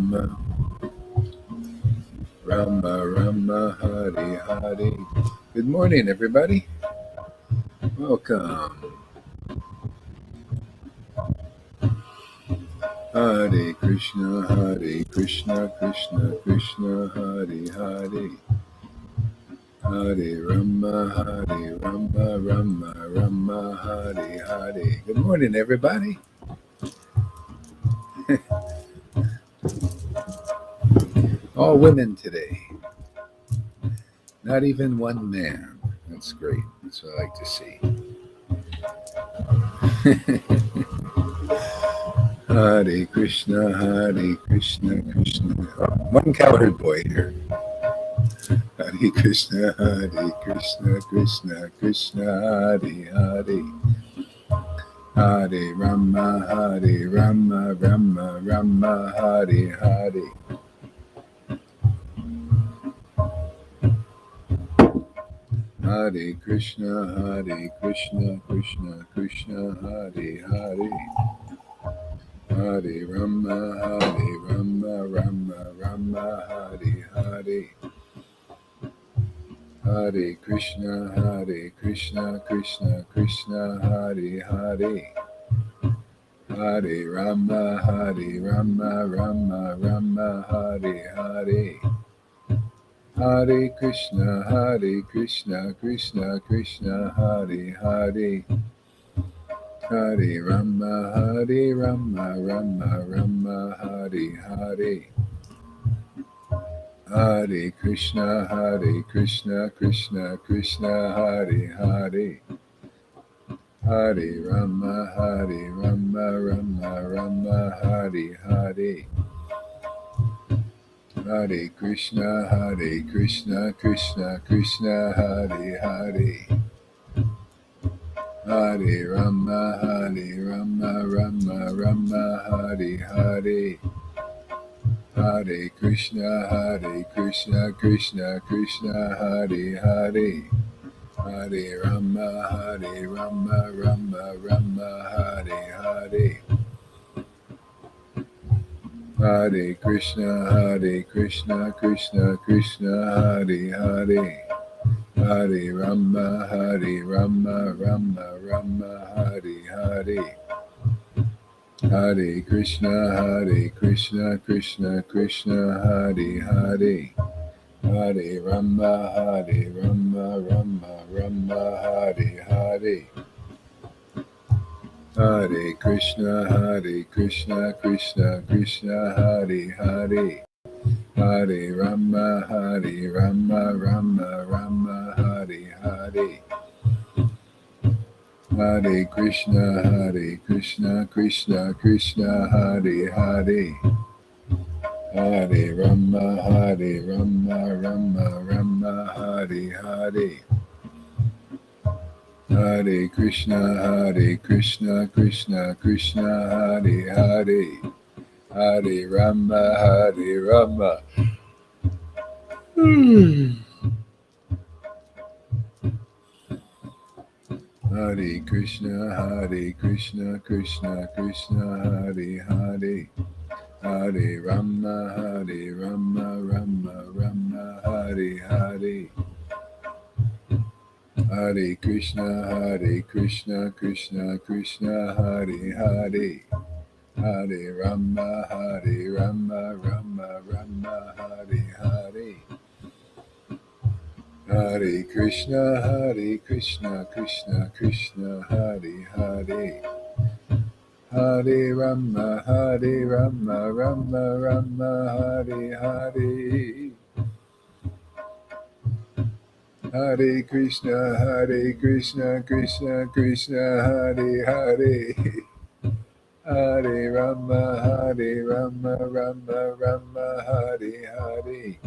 Rama, Rama Rama, Hare Hare. Good morning, everybody. Welcome. Hare Krishna, Krishna Krishna, Hare Hare. Hare Rama, Rama Rama, Hare Hare. Good morning, everybody. All women today. Not even one man. That's great. That's what I like to see. Hare Krishna, Krishna. Oh, one cowherd boy here. Hare Krishna, Krishna Krishna, Hare Hare. Hare Rama, Rama, Hare Hare. Hare Krishna, Krishna Krishna, Hare Hare. Hare Rama, Rama, Hare Hare. Hare Krishna, Krishna Krishna, Hare Hare. Hare Rama, Rama, Hare Hare. Hare Krishna, Krishna Krishna, Hare Hare. Hare Rama, Rama, Hare Hare. Hare Krishna, Krishna Krishna, Hare Hare. Hare Rama, Rama, Hare Hare. Hare Krishna, Krishna Krishna, Hare Hare. Hare Rama, Rama, Hare Hare. Hare Krishna, Krishna Krishna, Hare Hare. Hare Rama, Rama, Hare Hare. Hare Krishna, Krishna Krishna, Hare Hare. Hare Rama, Rama, Hare Hare. Hare Krishna, Krishna Krishna, Hare Hare. Hare Rama, Rama, Hare Hare. Hare Krishna, Krishna Krishna, Hare Hare. Hare Rama, Rama, Hare Hare. Hare Krishna, Krishna Krishna, Hare Hare. Hare Rama, Rama, Hare Hare. Hare Krishna, Krishna Krishna, Hare Hare. Hare Rama, Rama. Hare Krishna, Krishna Krishna, Hare Hare. Hare Rama, Rama, Hare Hare. Hare Krishna, Krishna Krishna, Hare Hare. Hare Rama, Rama, Hare Hare. Hare Krishna, Krishna Krishna, Hare Hare. Hare Rama, Rama, Hare Hare. Hare Krishna, Krishna Krishna, Hare Hare. Hare Rama, Rama, Hare Hare.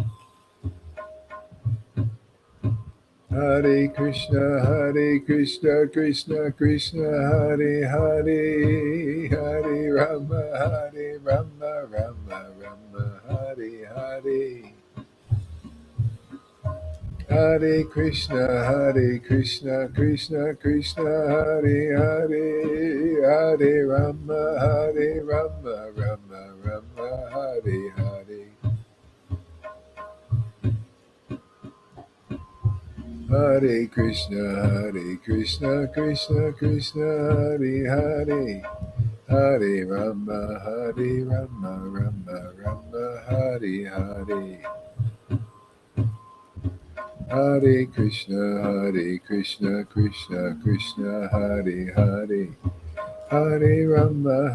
Hare Krishna, Krishna Krishna, Hare Hare. Hare Rama, Rama, Hare Hare. Hare Krishna, Krishna Krishna, Hare Hare. Hare Rama, Rama, Hare Hare. Hare Krishna, Krishna Krishna, Hare Hare, Hare Rama, Rama Rama, Hare Hare. Hare Krishna, Krishna Krishna, Hare Hare, Hare Rama,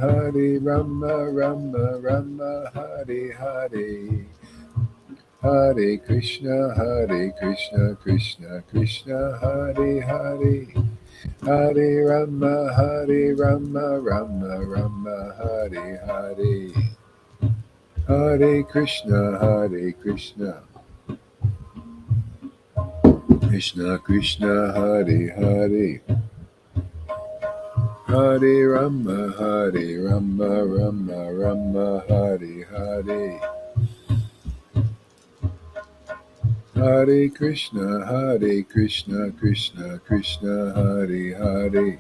Rama Rama, Hare Hare. Hare Krishna, Krishna Krishna, Hare Hare, Hare Rama, Rama, Hare Hare. Hare Krishna, Krishna Krishna, Hare Hare, Hare Rama, Rama Rama, Hare Hare. Hare Krishna, Krishna Krishna, Hare Hare,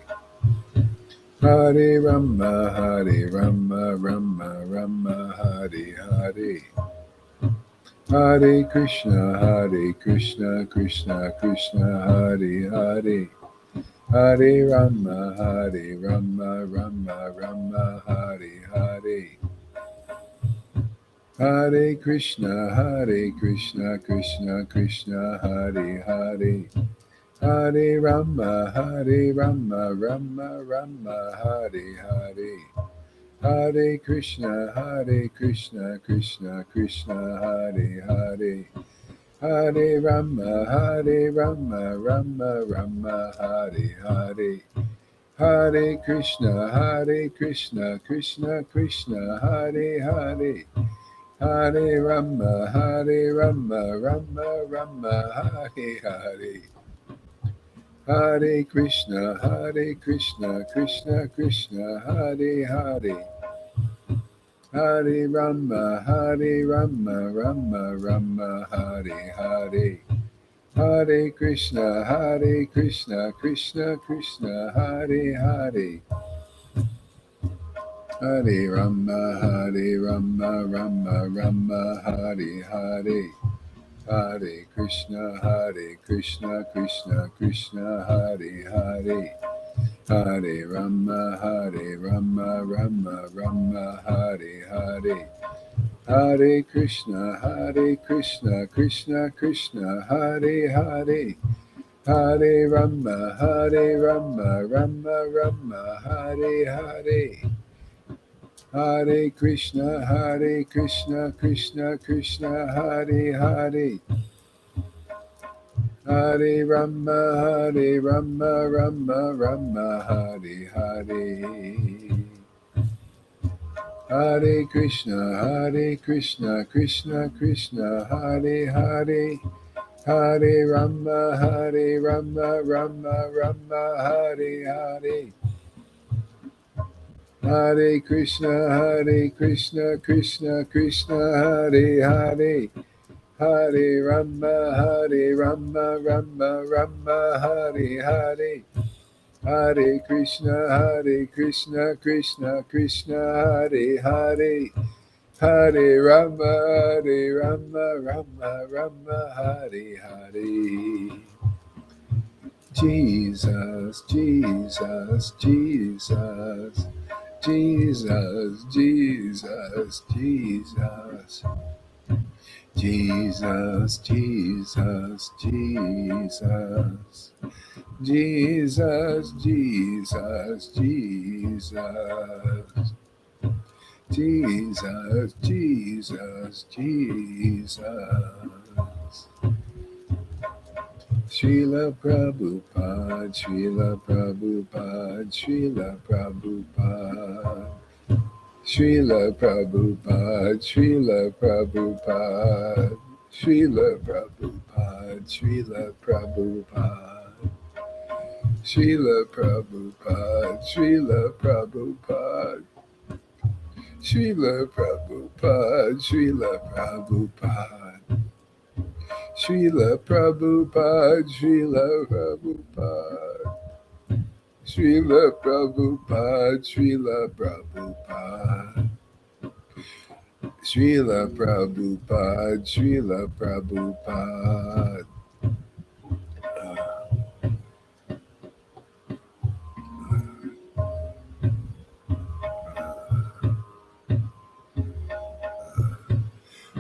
Hare Rama, Rama Rama, Hare Hare. Hare Krishna, Krishna Krishna, Hare Hare, Hare Rama, Rama Rama, Hare Hare. Hare Krishna, Krishna Krishna, Hare Hare, Hare Rama, Rama Rama, Hare Hare. Hare Krishna, Krishna Krishna, Hare Hare, Hare Rama, Rama Rama, Hare Hare. Hare Krishna, Krishna, Hare Hare, Hare Rama, Rama Rama, Hare Hare. Hare Krishna, Krishna Krishna, Hare Hare, Hare Rama, Rama Rama, Hare Hare. Hare Krishna, Krishna Krishna, Hare Hare, Hare Rama, Rama Rama, Hare Hare. Hare Krishna, Krishna Krishna, Hare Hare, Hare Rama, Rama Rama, Hare Hare. Hare Krishna, Krishna Krishna, Hare Hare, Hare Rama, Rama Rama, Hare Hare. Hare Krishna, Krishna Krishna, Hare Hare, Hare Rama, Rama Rama, Hare Hare. Hare Krishna, Krishna Krishna, Hare Hare, Hare Rama, Rama Rama, Hare Hare. Hare Krishna, Krishna Krishna, Hare Hare, Hare Rama, Rama Rama, Hare Hare. Hare Krishna, Krishna Krishna, Hare Hare, Hare Rama, Rama Rama, Hare Hare. Jesus, Jesus, Jesus, Jesus, Jesus, Jesus, Jesus, Jesus, Jesus, Jesus, Jesus, Jesus, Jesus, Jesus, Jesus. Srila Prabhupada, Srila Prabhupada, Srila Prabhupada, Srila Prabhupada, Srila Prabhupada, Srila Prabhupada, Srila Prabhupada, Srila Prabhupada, Srila Prabhupada, Srila Prabhupada, Srila Prabhupada, Srila Prabhupada, Srila Prabhupada, Srila Prabhupada, Srila Prabhupada, Srila Prabhupada, Srila Prabhupada.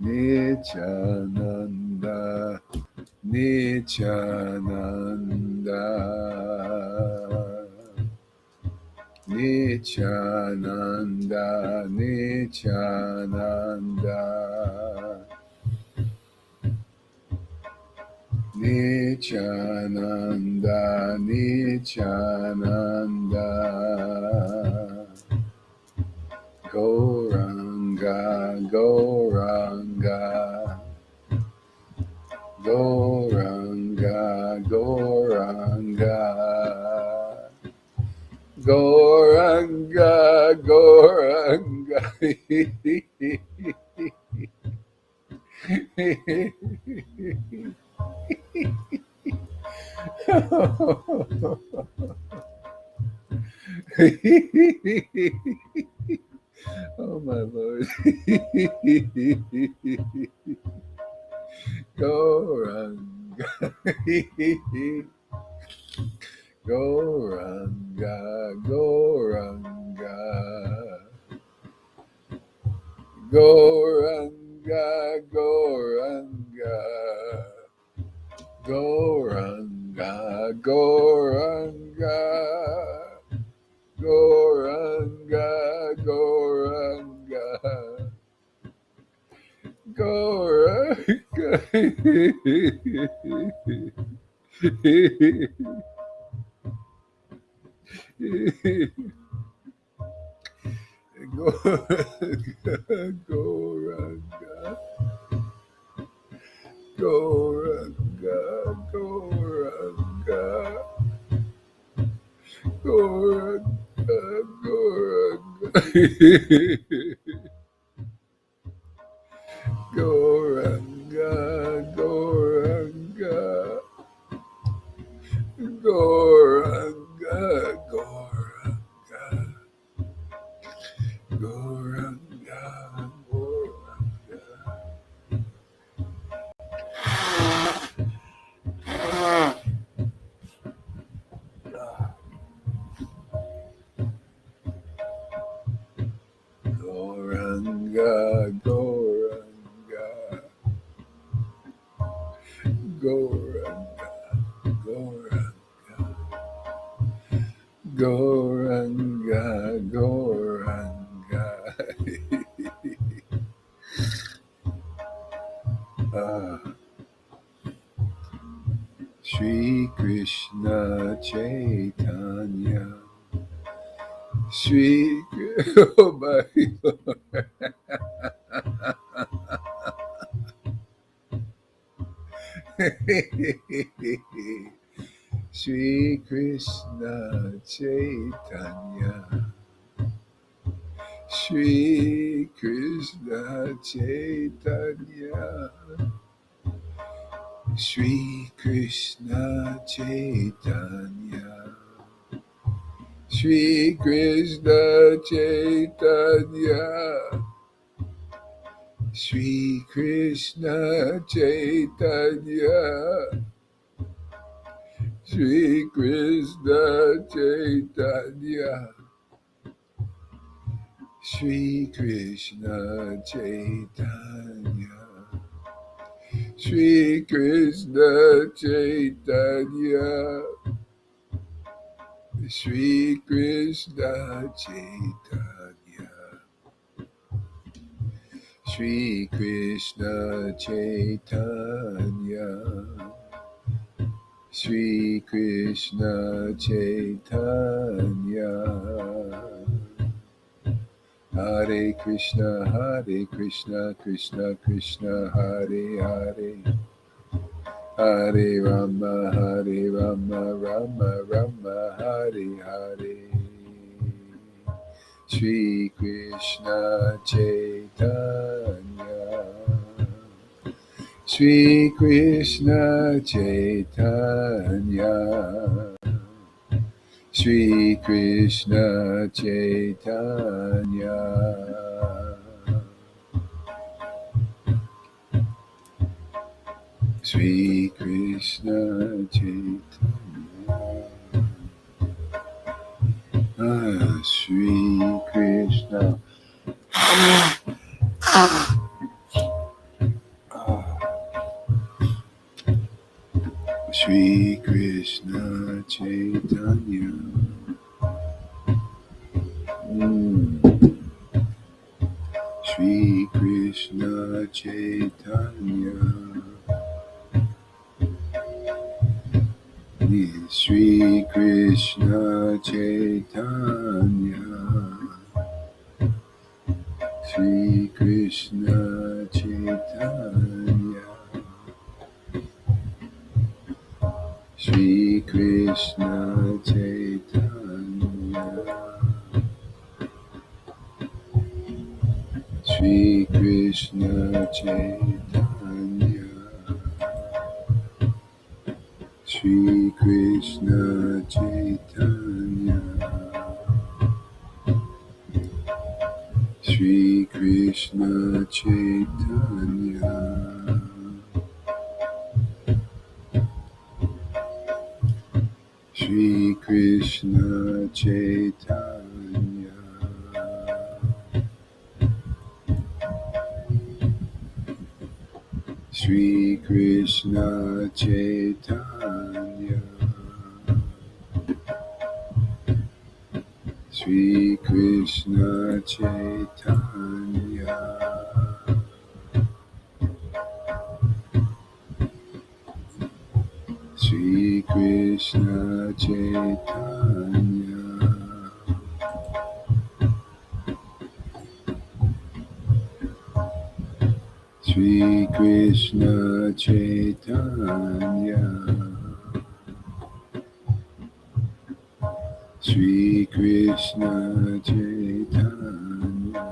Nityananda, Nityananda, Nityananda, Nityananda, Nityananda, Nityananda, Gauranga, Gauranga, Gauranga, Gauranga, Gauranga, Gauranga. Oh my Lord. Gauranga. Gauranga, Gauranga, Gauranga, Gauranga, Gauranga, Gauranga, Gauranga, Gauranga, Gauranga. Gauranga, Gauranga, Gauranga, Gauranga, Gauranga, Gauranga, Gauranga, Gauranga, Gauranga, Gauranga, Gauranga, Gauranga, Gauranga, Gauranga, Shri Krishna Chaitanya, Shri, oh my Lord. Shri Krishna Chaitanya, Shri Krishna Chaitanya, Shri Krishna Chaitanya, Shri Krishna Chaitanya, Shri Krishna Chaitanya, Shri Krishna Chaitanya, Shri Krishna Chaitanya, Shri Krishna Chaitanya, Shri Krishna Chaitanya, Shri Krishna Chaitanya, Shri Krishna Chaitanya, Hare Krishna, Krishna Krishna, Hare Hare, Hare Rama, Rama Rama, Hare Hare. Shri Krishna Chaitanya, Shri Krishna Chaitanya, Shri Krishna Chaitanya, Shri Krishna Chaitanya, Shri Krishna Shri Krishna Chaitanya. Shri Krishna Chaitanya. Shri Krishna Chaitanya. Shri Krishna Chaitanya. Shri Krishna Chaitanya. Shri Krishna Chaitanya. Shri Krishna Chaitanya. Shri Krishna Chaitanya. Shri Krishna Chaitanya. Shri Krishna Chaitanya. Shri Krishna Chaitanya. Shri Krishna Chaitanya. Shri Krishna Chaitanya. Shri Krishna Chaitanya.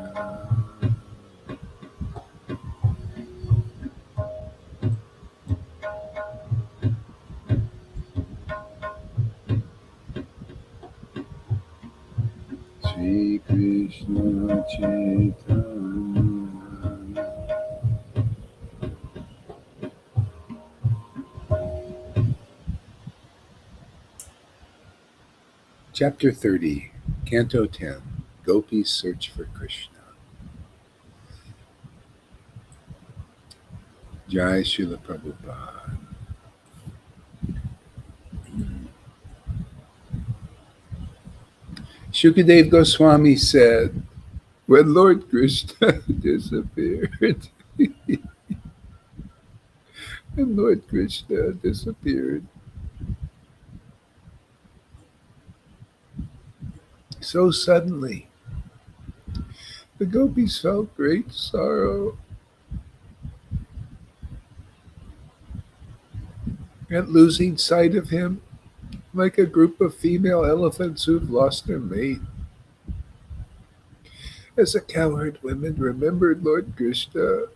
Shri Krishna Chaitanya. Chapter 30, Canto 10, Gopis Search for Krishna. Jai Srila Prabhupada. Shukadev Goswami said, when Lord Krishna disappeared, when Lord Krishna disappeared, so suddenly, the gopis felt great sorrow at losing sight of him, like a group of female elephants who've lost their mate. As the cowherd women remembered Lord Krishna,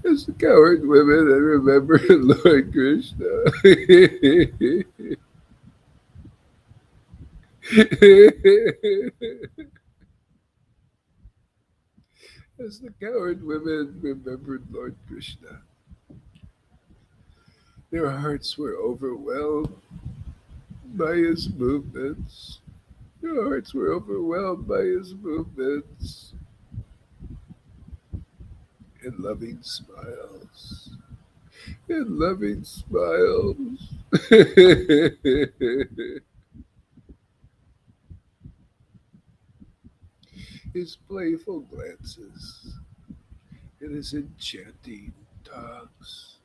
as the cowherd women had remembered Lord Krishna. As the cowherd women remembered Lord Krishna, their hearts were overwhelmed by his movements. Their hearts were overwhelmed by his movements and loving smiles. And loving smiles. His playful glances and his enchanting talks.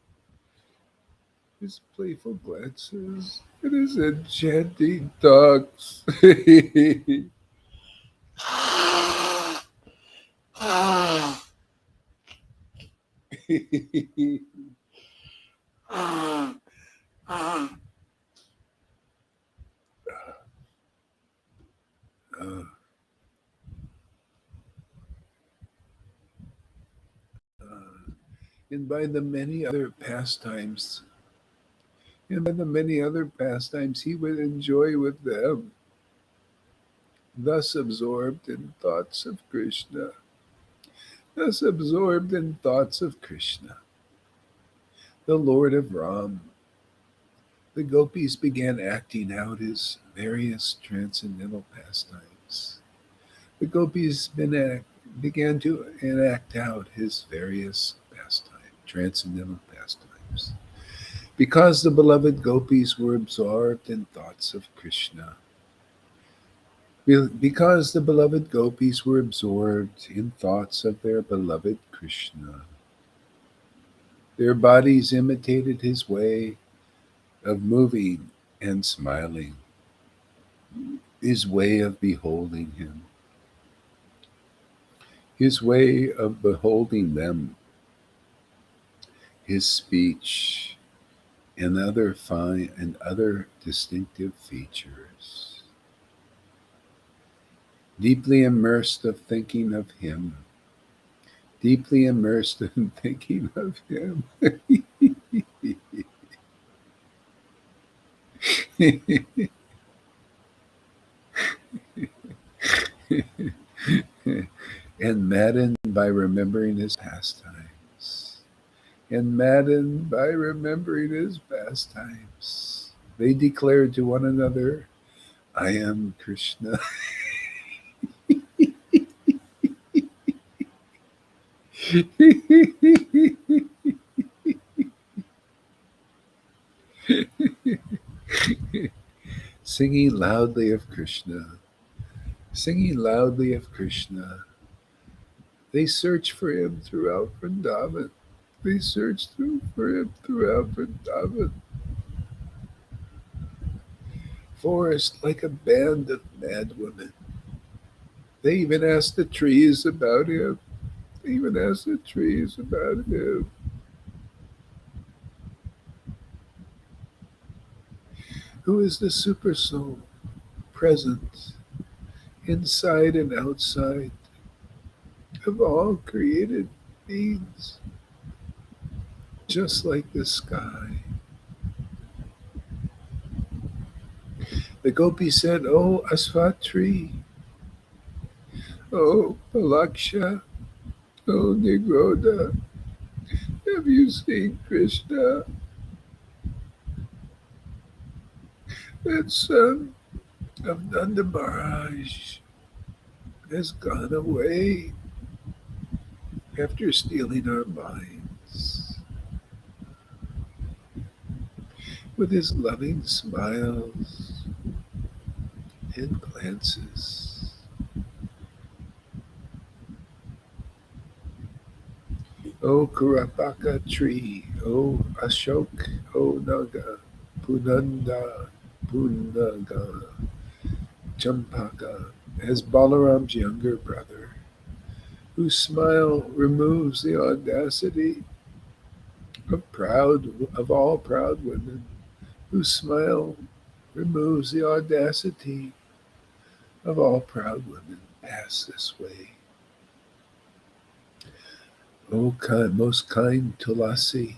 His playful glances and his enchanting talks. Uh, and by the many other pastimes, he would enjoy with them, thus absorbed in thoughts of Krishna, the Lord of Ram. The gopis began acting out his various transcendental pastimes. The gopis began to enact out his various transcendental pastimes. Because the beloved gopis were absorbed in thoughts of Krishna. Because the beloved gopis were absorbed in thoughts of their beloved Krishna. Their bodies imitated his way of moving and smiling, his way of beholding him, his way of beholding them, his speech, and other distinctive features. Deeply immersed of thinking of him, deeply immersed in thinking of him. And maddened by remembering his pastimes. And maddened by remembering his pastimes. They declared to one another, I am Krishna. Singing loudly of Krishna, singing loudly of Krishna. They searched for him throughout Vrindavan. They searched for him throughout Vrindavan. Forest like a band of mad women. They even asked the trees about him. They even asked the trees about him. Who is the super soul present inside and outside of all created beings, just like the sky. The gopi said, Oh, Asvat tree, oh, Palaksha, oh, Nigroda, have you seen Krishna, that son of Nanda Maharaj, has gone away after stealing our minds with his loving smiles and glances. O Kurapaka tree, O Ashok, O Naga, Punanda, Punaga, Champaka, as Balaram's younger brother, whose smile removes the audacity of all proud women, whose smile removes the audacity of all proud women, pass this way. O most kind Tulasi,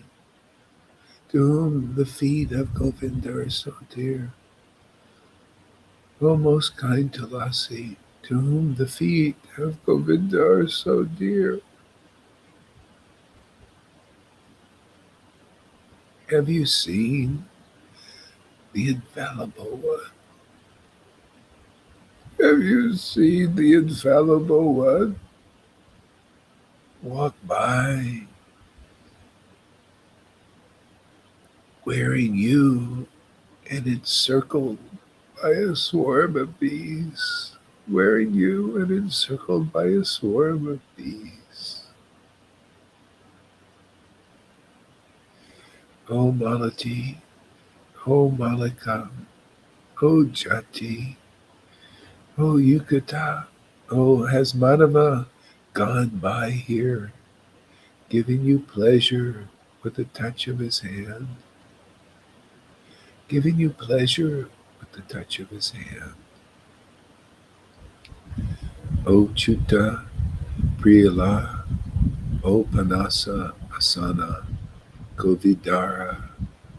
to whom the feet of Govinda are so dear. O most kind Tulasi, to whom the feet of Govinda are so dear. Have you seen the infallible one? Have you seen the infallible one walk by wearing you and encircled by a swarm of bees? Wearing you and encircled by a swarm of bees. O Malati, O Malika, O Jati, O Yukata, O has Madhava gone by here, giving you pleasure with the touch of his hand? Giving you pleasure with the touch of his hand. O Chuta, Priyala, O Panasa, Asana, Kovidara,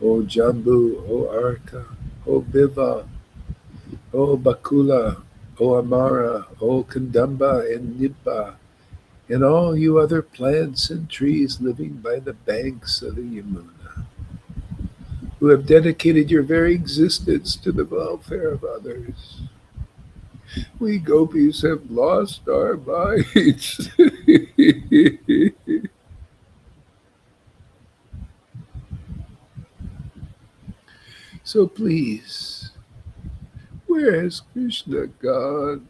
O Jambu, O Arka, O Viva, O Bakula, O Amara, O Kandamba and Nibba, and all you other plants and trees living by the banks of the Yamuna, who have dedicated your very existence to the welfare of others. We gopis have lost our minds. So please, where has Krishna gone?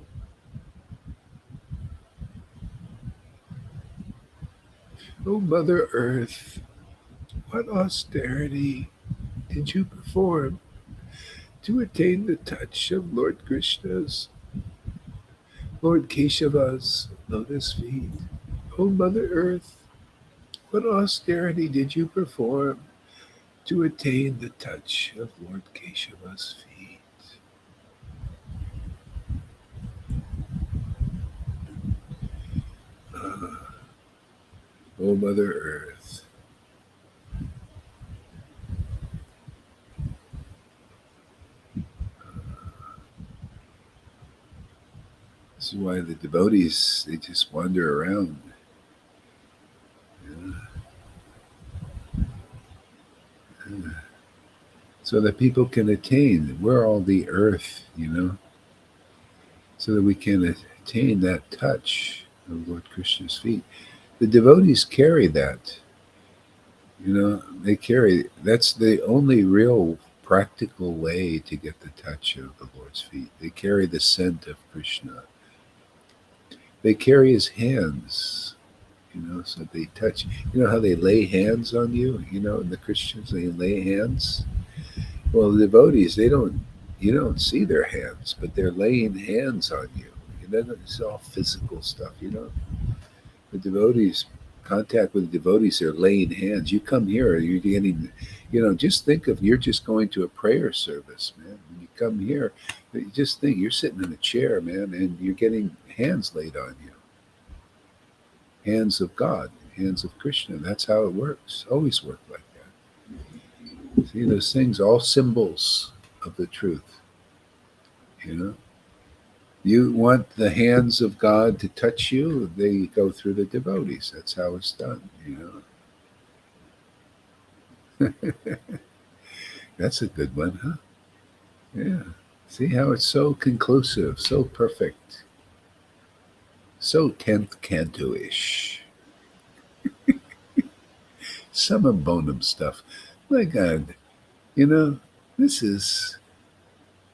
O Mother Earth, what austerity did you perform to attain the touch of Lord Krishna's, Lord Keshava's lotus feet? O Mother Earth, what austerity did you perform to attain the touch of Lord Keshava's feet? Ah, O Mother Earth, this is why the devotees, they just wander around. Yeah. So that people can attain. We're all the earth, so that we can attain that touch of Lord Krishna's feet. The devotees carry that, they carry, that's the only real practical way to get the touch of the Lord's feet. They carry the scent of Krishna. They carry his hands, so they touch. You know how they lay hands on you, and the Christians, they lay hands. Well, the devotees, you don't see their hands, but they're laying hands on you. It's all physical stuff, The devotees, contact with the devotees, they're laying hands. You come here, you're getting, just think of, you're just going to a prayer service, man. When you come here, you just think you're sitting in a chair, man, and you're getting hands laid on you. Hands of God, hands of Krishna. That's how it works. Always worked like that. See, those things, all symbols of the truth. You want the hands of God to touch you, they go through the devotees. That's how it's done. That's a good one, huh? Yeah. See how it's so conclusive, so perfect, so 10th canto-ish. Summum bonum stuff. My God, this is,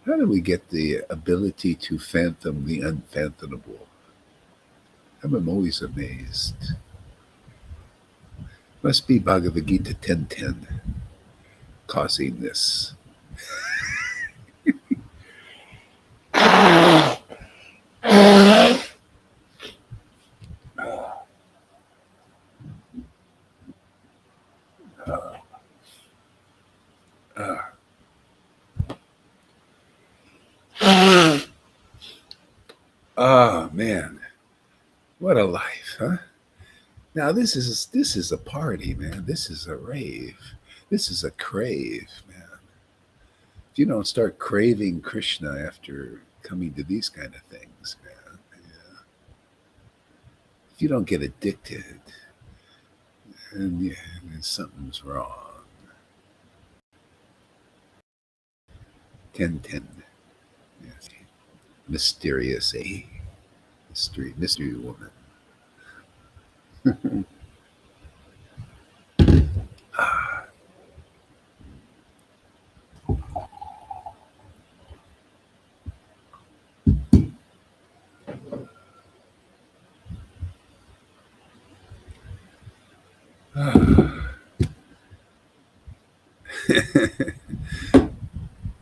how do we get the ability to fathom the unfathomable? I'm always amazed. Must be Bhagavad Gita 10:10 causing this. Oh man, what a life, huh? Now this is a party, man. This is a rave. This is a crave, man. If you don't start craving Krishna after coming to these kind of things, man, yeah. If you don't get addicted, and yeah, then something's wrong. 10:10. Yes. Mysterious, mystery woman. Ah, ah.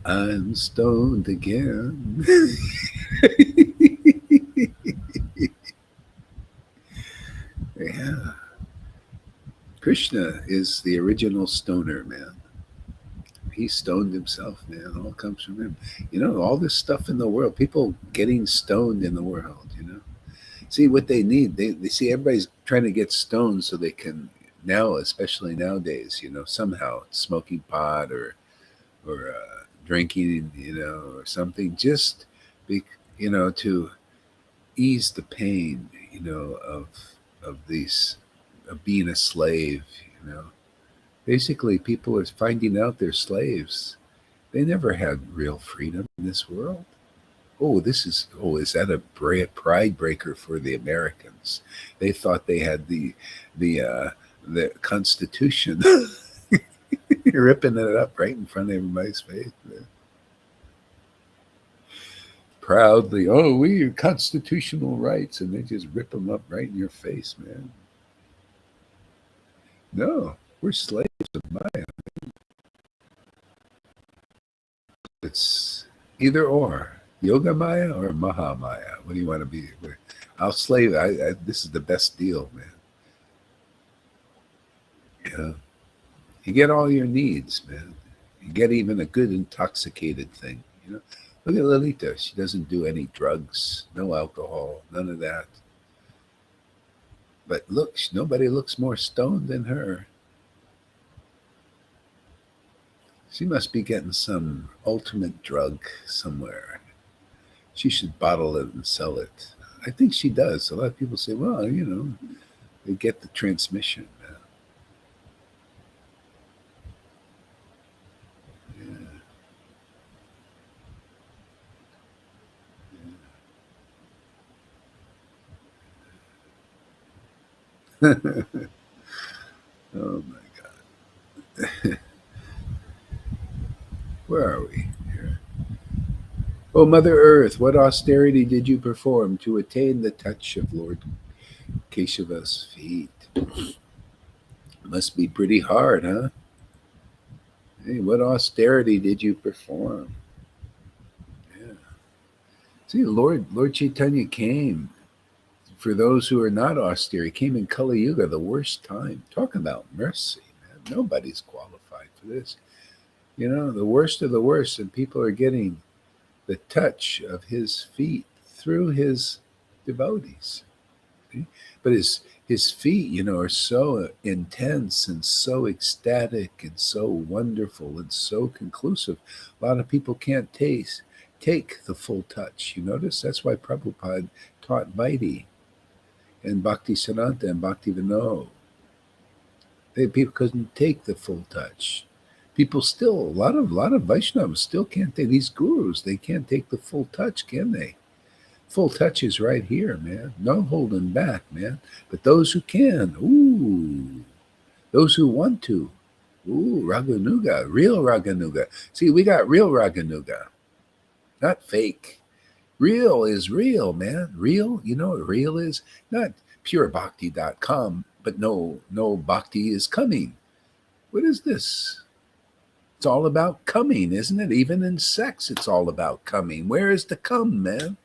I'm stoned again. Yeah. Krishna is the original stoner, man. He stoned himself, man. All comes from him. All this stuff in the world, people getting stoned in the world, See what they need. They see everybody's trying to get stoned so they can now, especially nowadays, somehow smoking pot or drinking, or something, just be, to ease the pain, of these, of being a slave, Basically, people are finding out they're slaves. They never had real freedom in this world. Is that a pride breaker for the Americans? They thought they had the Constitution. You're ripping it up right in front of everybody's face. Man. Proudly, oh, we are constitutional rights, and they just rip them up right in your face, man. No, we're slaves of Maya. It's either or, Yoga Maya or Maha Maya. What do you want to be? I'll slave. This is the best deal, man. Yeah, you get all your needs, man. You get even a good intoxicated thing. You know, look at Lolita. She doesn't do any drugs, no alcohol, none of that. But look, nobody looks more stoned than her. She must be getting some ultimate drug somewhere. She should bottle it and sell it. I think she does. A lot of people say, well, they get the transmission. Yeah. Oh my God. Where are we? Here. Oh, Mother Earth, what austerity did you perform to attain the touch of Lord Keshava's feet? Must be pretty hard, huh? Hey, what austerity did you perform? Yeah. See, Lord Chaitanya came for those who are not austere. He came in Kali Yuga, the worst time. Talk about mercy, man. Nobody's qualified for this. The worst of the worst, and people are getting the touch of his feet through his devotees. See? But his feet, are so intense and so ecstatic and so wonderful and so conclusive. A lot of people can't take the full touch. You notice that's why Prabhupada taught Vaidhi and Bhakti Siddhanta and Bhakti Vinod. People couldn't take the full touch. People still, a lot of Vaishnavas still can't take these gurus. They can't take the full touch, can they? Full touch is right here, man. No holding back, man. But those who can, those who want to, Raganuga, real Raganuga. See, we got real Raganuga, not fake. Real is real, man. Real, you know what real is? Not purebhakti.com, but no bhakti is coming. What is this? It's all about coming, isn't it? Even in sex, it's all about coming. Where is the come, man?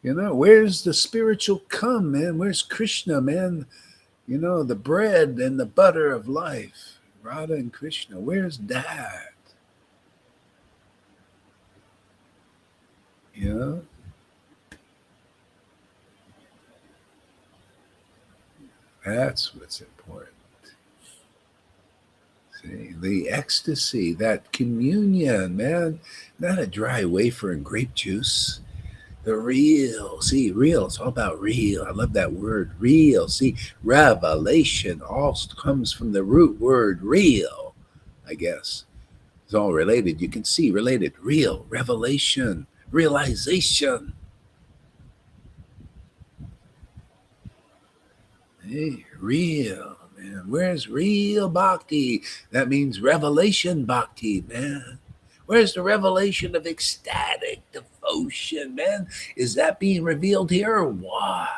Where's the spiritual come, man? Where's Krishna, man? The bread and the butter of life. Radha and Krishna. Where's that? That's what's important. See, the ecstasy, that communion, man. Not a dry wafer and grape juice. The real, see, real, it's all about real. I love that word, real. See, revelation all comes from the root word real, I guess. It's all related. You can see related, real, revelation, realization. Hey, real, man. Where's real bhakti? That means revelation bhakti, man. Where's the revelation of ecstatic devotion, man? Is that being revealed here or what?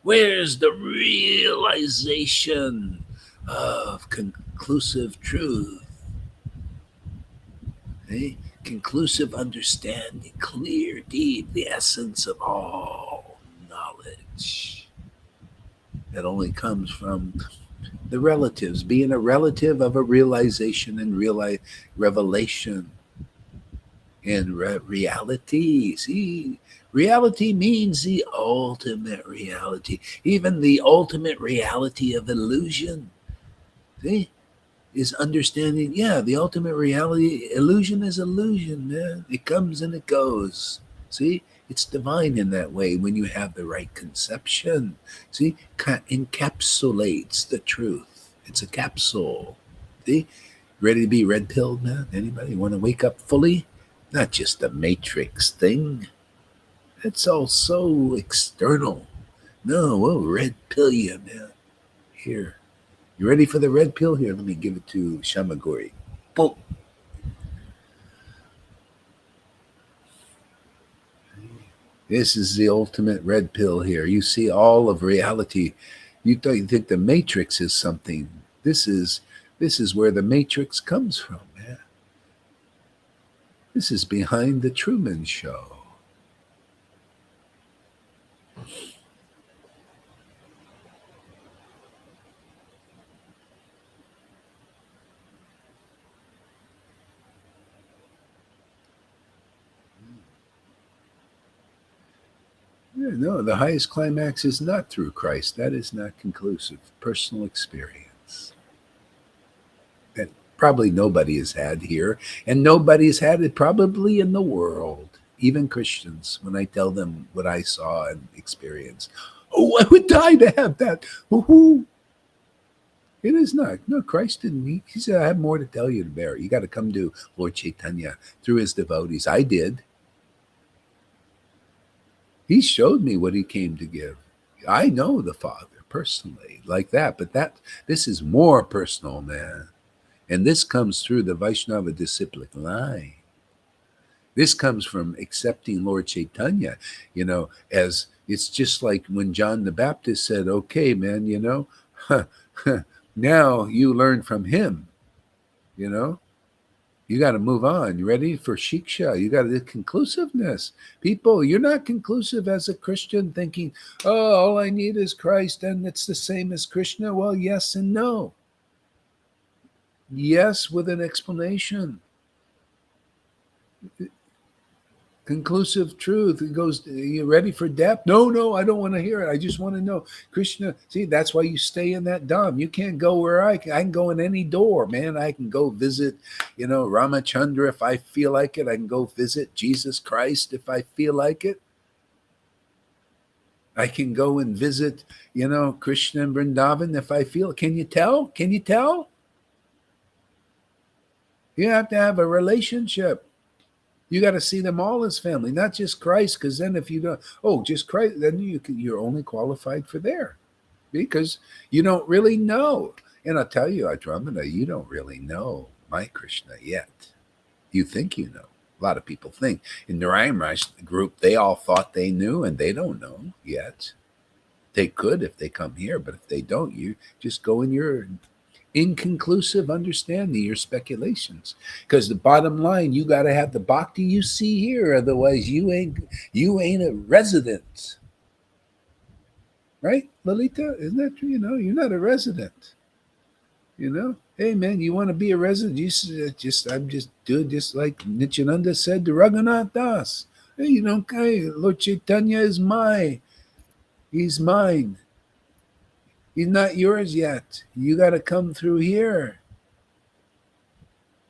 Where's the realization of conclusive truth? Eh? Conclusive understanding, clear, deep, the essence of all knowledge. That only comes from the relatives, being a relative of a realization and revelation and reality. See, reality means the ultimate reality, even the ultimate reality of illusion. See, is understanding. Yeah, the ultimate reality. Illusion is illusion, man. It comes and it goes. See, it's divine in that way when you have the right conception. See, encapsulates the truth. It's a capsule. See, ready to be red pilled, man? Anybody want to wake up fully? Not just a matrix thing. It's all so external. No, we'll red pill you, man. Here. You ready for the red pill? Here, let me give it to Shamagori. Boom. This is the ultimate red pill here. You see all of reality. You think the Matrix is something. This is where the Matrix comes from, man. This is behind the Truman Show. Yeah, no, the highest climax is not through Christ. That is not conclusive. Personal experience that probably nobody has had here, and nobody's had it probably in the world. Even Christians, when I tell them what I saw and experienced, oh, I would die to have that. Woohoo! It is not. No, Christ didn't. He said, I have more to tell you to bear. You got to come to Lord Chaitanya through his devotees. I did. He showed me what he came to give. I know the Father personally, like that, but this is more personal, man. And this comes through the Vaishnava disciplic line. This comes from accepting Lord Chaitanya, as it's just like when John the Baptist said, okay, man, now you learn from him, you know, you got to move on. You ready for shiksha? You got the conclusiveness. People, you're not conclusive as a Christian thinking, oh, all I need is Christ and it's the same as Krishna. Well, yes and no. Yes, with an explanation. Conclusive truth. It goes, you ready for depth? No, I don't want to hear it. I just want to know. Krishna, see, that's why you stay in that dham. You can't go where I can go in any door, man. I can go visit, Ramachandra if I feel like it. I can go visit Jesus Christ if I feel like it. I can go and visit, Krishna and Vrindavan if I feel. Can you tell? Can you tell? You have to have a relationship. You got to see them all as family, not just Christ. Because then, if you don't, just Christ, then you're only qualified for there, because you don't really know. And I'll tell you, Adramana, you don't really know my Krishna yet. You think you know. A lot of people think in the Raj group they all thought they knew, and they don't know yet. They could if they come here, but if they don't, you just go in your inconclusive understanding, your speculations. Because the bottom line, you got to have the bhakti you see here, otherwise you ain't a resident, right, Lalita? Isn't that true? You're not a resident. Hey man, you want to be a resident? I'm just doing just like Nityananda said to Raghunath Das. Hey, okay, Lord Chaitanya is he's mine. He's not yours yet. You got to come through here.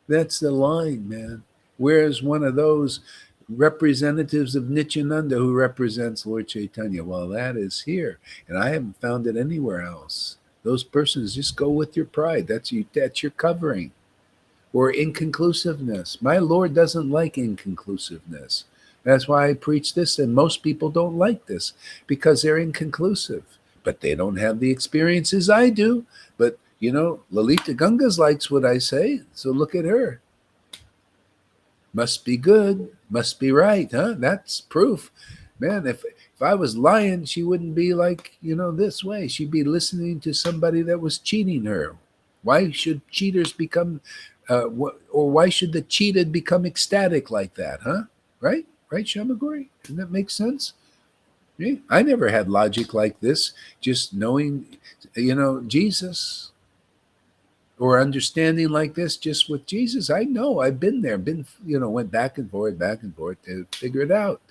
That's the line, man. Where's one of those representatives of Nityananda who represents Lord Chaitanya? Well, that is here, and I haven't found it anywhere else. Those persons just go with your pride. That's your covering. Or inconclusiveness. My Lord doesn't like inconclusiveness. That's why I preach this, and most people don't like this because they're inconclusive. But they don't have the experiences I do. But Lalita Gangas likes what I say, so look at her. Must be good, must be right, huh? That's proof. Man, if I was lying, she wouldn't be like, this way. She'd be listening to somebody that was cheating her. Why should cheaters become, or why should the cheated become ecstatic like that, huh? Right? Right, Shamagori? Doesn't that make sense? Yeah. I never had logic like this, just knowing, Jesus, or understanding like this just with Jesus. I know I've been there, went back and forth to figure it out.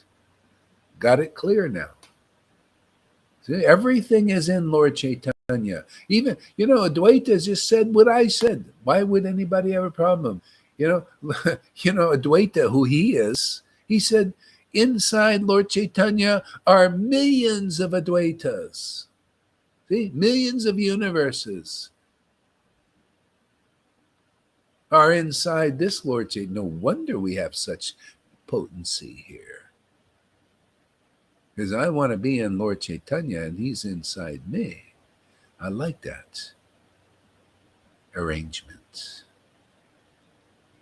Got it clear now. See, everything is in Lord Chaitanya. Even, Advaita just said what I said. Why would anybody have a problem? Advaita, who he is, he said, inside Lord Chaitanya are millions of Advaitas. See, millions of universes are inside this Lord Chaitanya. No wonder we have such potency here. Because I want to be in Lord Chaitanya and he's inside me. I like that. arrangement.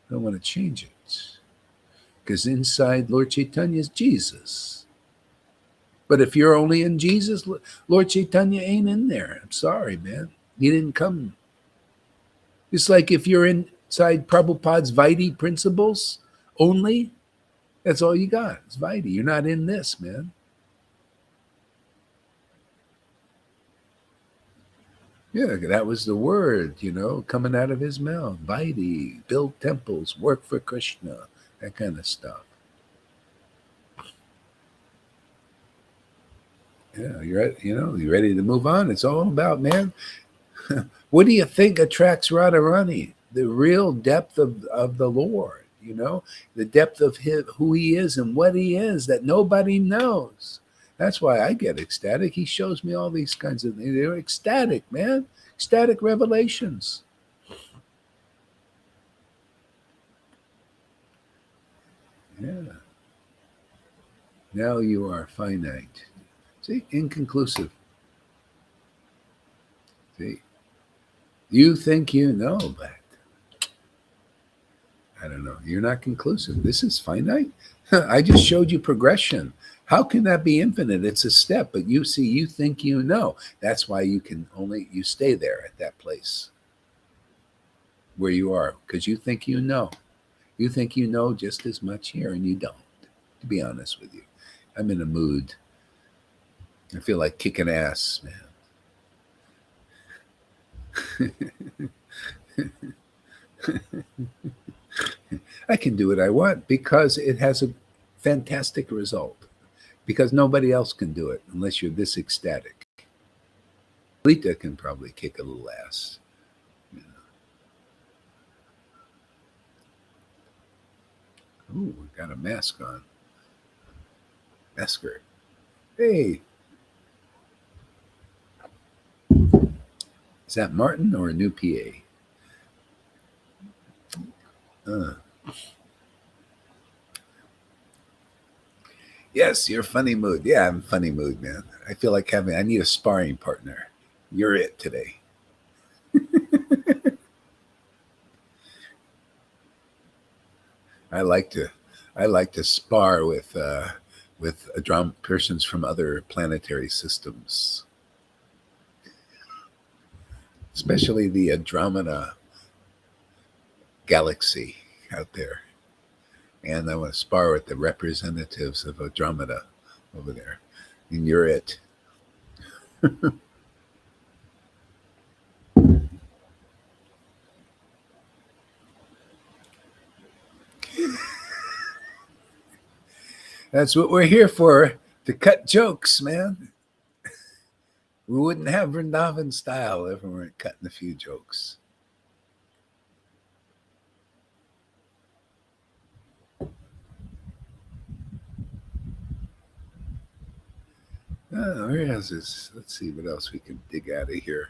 I don't want to change it. Because inside Lord Chaitanya is Jesus. But if you're only in Jesus, Lord Chaitanya ain't in there. I'm sorry, man. He didn't come. It's like if you're inside Prabhupada's Vaidhi principles only, that's all you got. It's Vaidhi. You're not in this, man. Yeah, that was the word, coming out of his mouth. Vaidhi, build temples, work for Krishna, that kind of stuff. Yeah, you ready to move on? It's all about, man. What do you think attracts Radharani? The real depth of the Lord, the depth of who he is and what he is that nobody knows. That's why I get ecstatic. He shows me all these kinds of things. They're ecstatic, man. Ecstatic revelations. Yeah. Now you are finite. See, inconclusive. See, you think you know, but I don't know. You're not conclusive. This is finite. I just showed you progression. How can that be infinite? It's a step, but you see, you think you know. That's why you stay there at that place where you are, because you think you know. You think you know just as much here, and you don't, to be honest with you. I'm in a mood. I feel like kicking ass, man. I can do what I want because it has a fantastic result. Because nobody else can do it unless you're this ecstatic. Lita can probably kick a little ass. Ooh, we got a mask on. Masker. Hey. Is that Martin or a new PA? Yes, you're funny mood. Yeah, I'm funny mood, man. I feel like I need a sparring partner. You're it today. I like to spar with persons from other planetary systems, especially the Andromeda galaxy out there. And I want to spar with the representatives of Andromeda over there. And you're it. That's what we're here for, to cut jokes, man. We wouldn't have Vrindavan style if we weren't cutting a few jokes. Oh, where else is? Let's see what else we can dig out of here.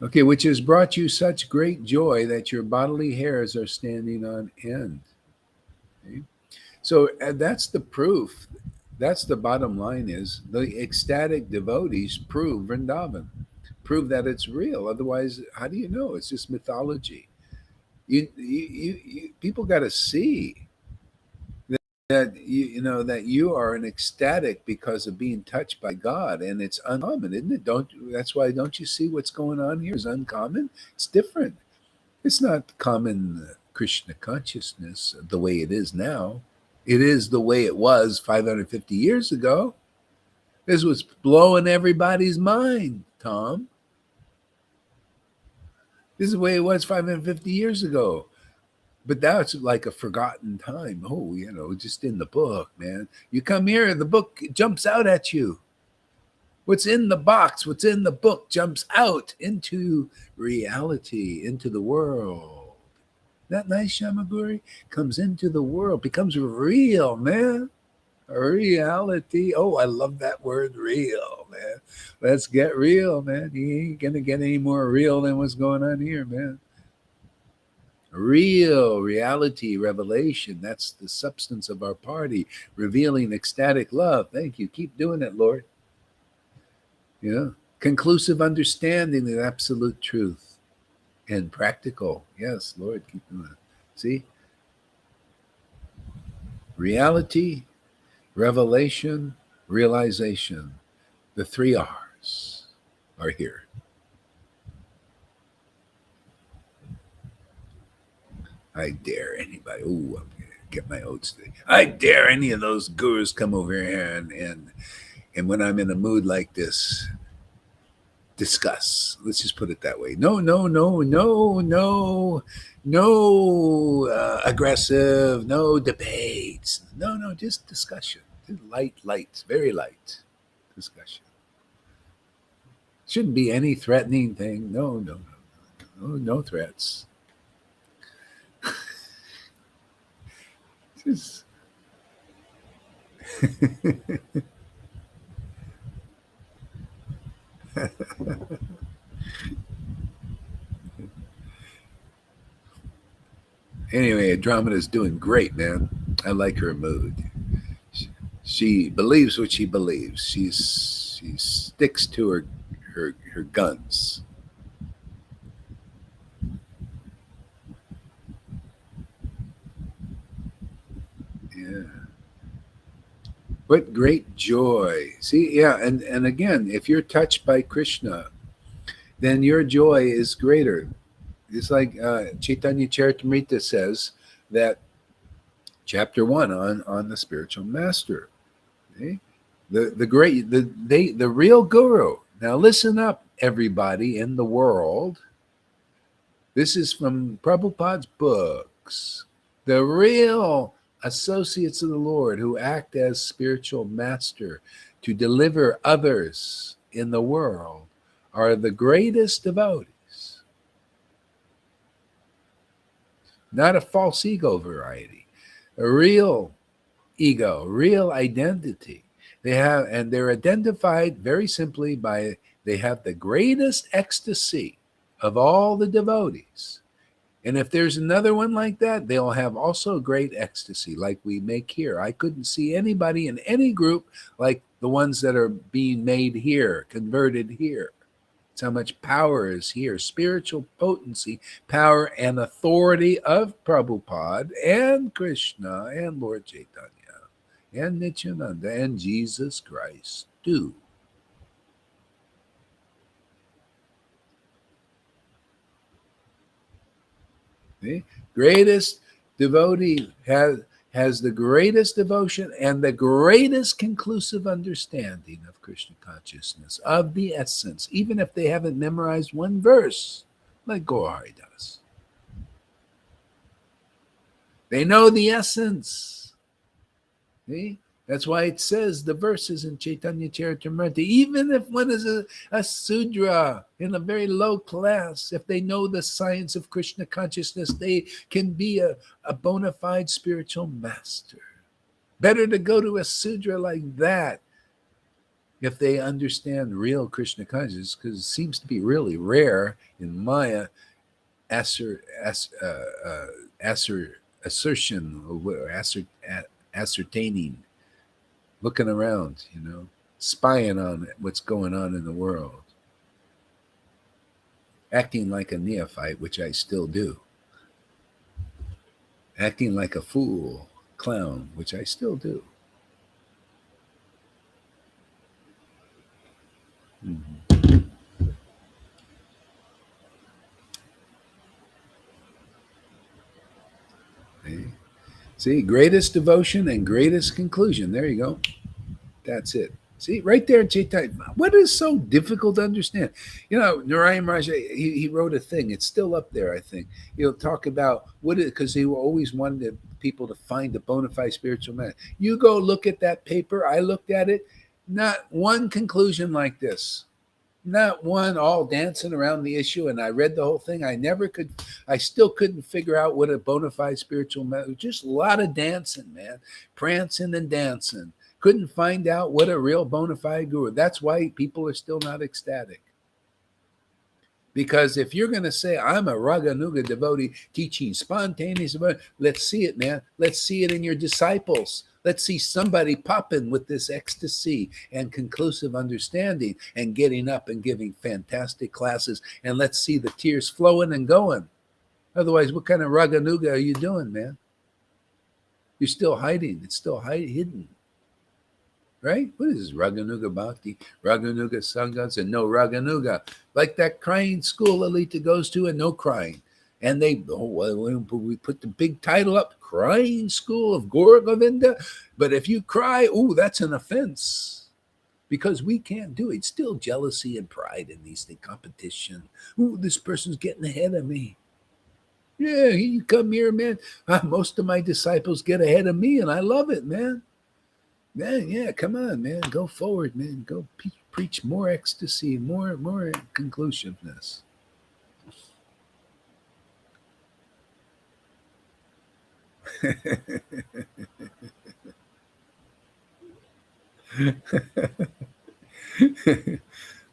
Okay, which has brought you such great joy that your bodily hairs are standing on end. Okay? So that's the proof. That's the bottom line is the ecstatic devotees prove Vrindavan, prove that it's real. Otherwise, how do you know? It's just mythology. People got to see that that you are an ecstatic because of being touched by God, and it's uncommon, isn't it? That's why don't you see what's going on here is uncommon? It's different. It's not common Krishna consciousness the way it is now. It is the way it was 550 years ago. This was blowing everybody's mind, Tom. This is the way it was 550 years ago. But now it's like a forgotten time. Oh, just in the book, man. You come here and the book jumps out at you. What's in the box, what's in the book jumps out into reality, into the world. That nice Shamaguri comes into the world, becomes real, man. Reality. Oh, I love that word, real, man. Let's get real, man. You ain't gonna get any more real than what's going on here, man. Real reality revelation. That's the substance of our party, revealing ecstatic love. Thank you. Keep doing it, Lord. Conclusive understanding of absolute truth and practical. Yes, Lord, keep doing it. See, reality, revelation, realization. The three R's are here. I dare anybody. Oh, I'm gonna get my oats today. I dare any of those gurus come over here and when I'm in a mood like this, discuss. Let's just put it that way. No, no, no, no, no, no aggressive, no debates. No, no, just discussion. Light, very light discussion. Shouldn't be any threatening thing. No, no, no, no, no threats. Just anyway, Andromeda's doing great, man. I like her mood. She believes what she believes. She sticks to her guns. Yeah. What great joy. See, yeah, and again, if you're touched by Krishna, then your joy is greater. It's like Caitanya Charitamrita says that chapter 1 on the spiritual master. Okay? The real guru. Now listen up, everybody in the world. This is from Prabhupada's books. The real associates of the Lord who act as spiritual master to deliver others in the world are the greatest devotees. Not a false ego variety, a real ego, real identity. They're identified very simply by they have the greatest ecstasy of all the devotees. And if there's another one like that, they'll have also great ecstasy, like we make here. I couldn't see anybody in any group like the ones that are being made here, converted here. It's how much power is here, spiritual potency, power, and authority of Prabhupada and Krishna and Lord Chaitanya and Nityananda and Jesus Christ too. The greatest devotee has the greatest devotion and the greatest conclusive understanding of Krishna consciousness, of the essence, even if they haven't memorized one verse, like Gohari does. They know the essence. See? That's why it says the verses in Caitanya Charitamrita, even if one is a Sudra in a very low class, if they know the science of Krishna consciousness, they can be a bona fide spiritual master. Better to go to a Sudra like that if they understand real Krishna consciousness, because it seems to be really rare in Maya ascertaining, looking around, spying on what's going on in the world, acting like a neophyte, which I still do, acting like a fool, clown, which I still do. Mm-hmm. See, greatest devotion and greatest conclusion. There you go. That's it. See, right there, Chaitanya. What is so difficult to understand? Narayan Raja, he wrote a thing. It's still up there, I think. He'll talk about what it, because he always wanted people to find a bona fide spiritual man. You go look at that paper. I looked at it. Not one conclusion like this. Not one, all dancing around the issue. And I read the whole thing. I still couldn't figure out what a bona fide spiritual man. Just a lot of dancing, man. Prancing and dancing. Couldn't find out what a real bona fide guru. That's why people are still not ecstatic. Because if you're going to say, I'm a Raganuga devotee teaching spontaneous, let's see it, man. Let's see it in your disciples. Let's see somebody popping with this ecstasy and conclusive understanding and getting up and giving fantastic classes. And let's see the tears flowing and going. Otherwise, what kind of Raganuga are you doing, man? You're still hiding. It's still hidden. Right? What is this? Raganuga Bhakti, Raganuga Sanghas, and no Raganuga. Like that crying school Alita goes to and no crying. And they, we put the big title up, Crying School of Gaura Govinda. But if you cry, that's an offense. Because we can't do it. It's still jealousy and pride in these things, competition. This person's getting ahead of me. Yeah, you come here, man. Most of my disciples get ahead of me, and I love it, man. Man, yeah, come on, man. Go forward, man. Go preach more ecstasy, more conclusiveness. We're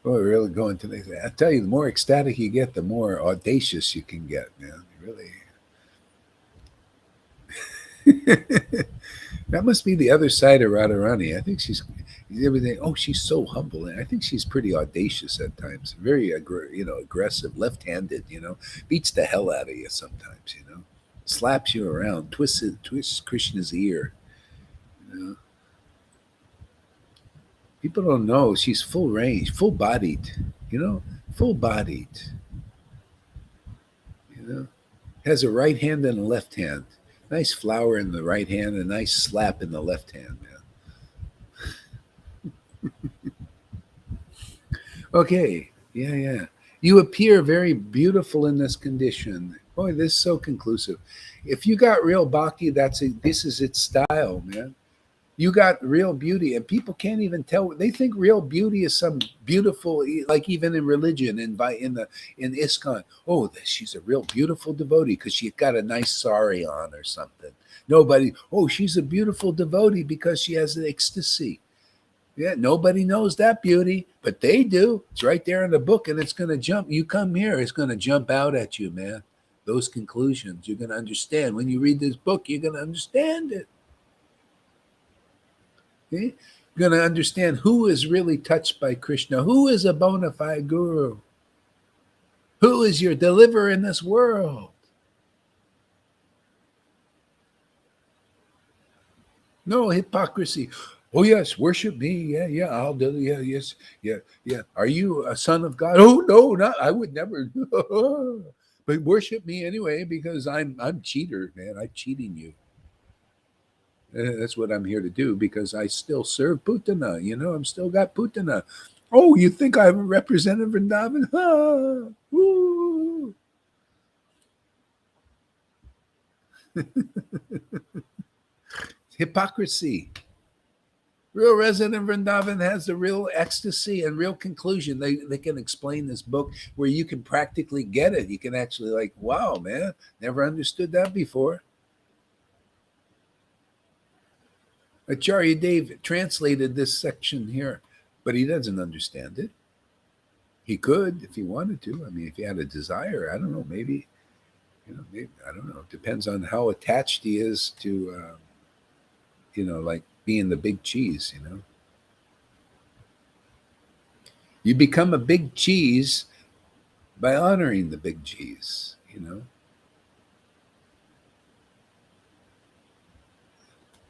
really going to this. I tell you, the more ecstatic you get, the more audacious you can get, man. Really. That must be the other side of Radharani. I think she's everything. Oh, she's so humble, and I think she's pretty audacious at times. Very, aggressive, left-handed. Beats the hell out of you sometimes. Slaps you around, twists Krishna's ear. People don't know she's full range, full-bodied. Full-bodied. Has a right hand and a left hand. Nice flower in the right hand, a nice slap in the left hand, man. Okay, yeah. You appear very beautiful in this condition. Boy, this is so conclusive. If you got real bhakti, this is its style, man. You got real beauty, and people can't even tell. They think real beauty is some beautiful, like even in religion, in ISKCON. Oh, she's a real beautiful devotee because she got a nice sari on or something. Nobody. Oh, she's a beautiful devotee because she has an ecstasy. Yeah, nobody knows that beauty, but they do. It's right there in the book, and it's going to jump. You come here, it's going to jump out at you, man. Those conclusions, you're going to understand. When you read this book, you're going to understand it. Okay? You're going to understand who is really touched by Krishna, who is a bona fide guru, who is your deliverer in this world. No hypocrisy. Oh, yes, worship me. Yeah, I'll do it. Yeah, yes, yeah. Are you a son of God? Oh, no, not. I would never. But worship me anyway because I'm cheater, man. I'm cheating you. That's what I'm here to do because I still serve Putana. I'm still got Putana. Oh, you think I'm representing Vrindavan? Ah, woo. Hypocrisy. Real resident Vrindavan has the real ecstasy and real conclusion. They can explain this book where you can practically get it. You can actually wow, man, never understood that before. Acharya Dave translated this section here, but he doesn't understand it. He could if he wanted to. I mean, if he had a desire, I don't know, maybe, maybe, I don't know. It depends on how attached he is to, like being the big cheese, You become a big cheese by honoring the big cheese,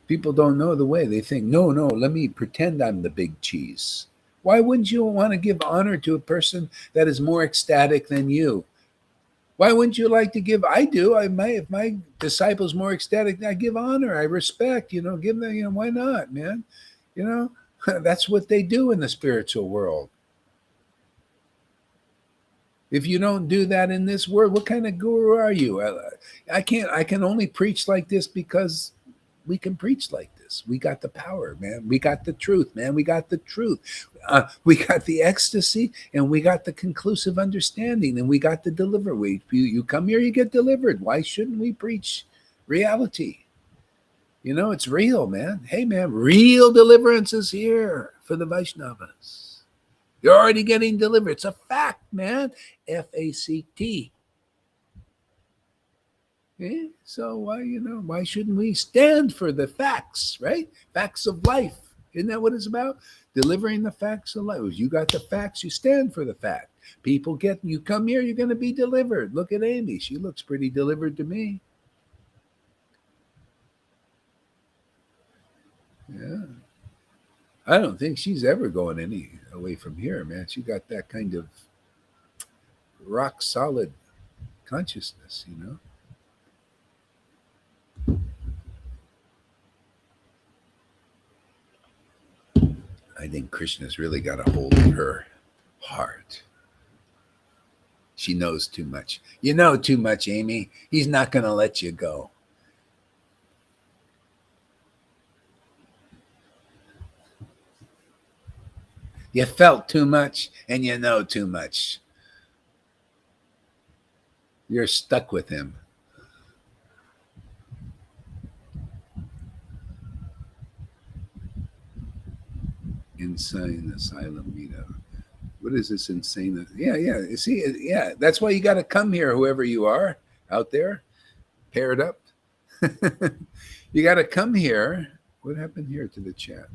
People don't know the way. They think, no, let me pretend I'm the big cheese. Why wouldn't you want to give honor to a person that is more ecstatic than you? Why wouldn't you like to give? I do. If my disciple's more ecstatic, I give honor. I respect. Give them. Why not, man? That's what they do in the spiritual world. If you don't do that in this world, what kind of guru are you? I can't. I can only preach like this because we can preach like this. We got the power, man. We got the truth, man. We got the truth. We got the ecstasy, and we got the conclusive understanding, and we got the delivery. You come here, you get delivered. Why shouldn't we preach reality? It's real, man. Hey, man, real deliverance is here for the Vaishnavas. You're already getting delivered. It's a fact, man. FACT. Okay? So why shouldn't we stand for the facts, right? Facts of life. Isn't that what it's about? Delivering the facts of life. If you got the facts, you stand for the fact. People you come here, you're going to be delivered. Look at Amy. She looks pretty delivered to me. Yeah. I don't think she's ever going any away from here, man. She got that kind of rock solid consciousness, I think Krishna's really got a hold of her heart. She knows too much. You know too much, Amy. He's not going to let you go. You felt too much and you know too much. You're stuck with him. Insane asylum meetup. What is this insane? Yeah. See, yeah, that's why you got to come here, whoever you are out there, paired up. You got to come here. What happened here to the chat?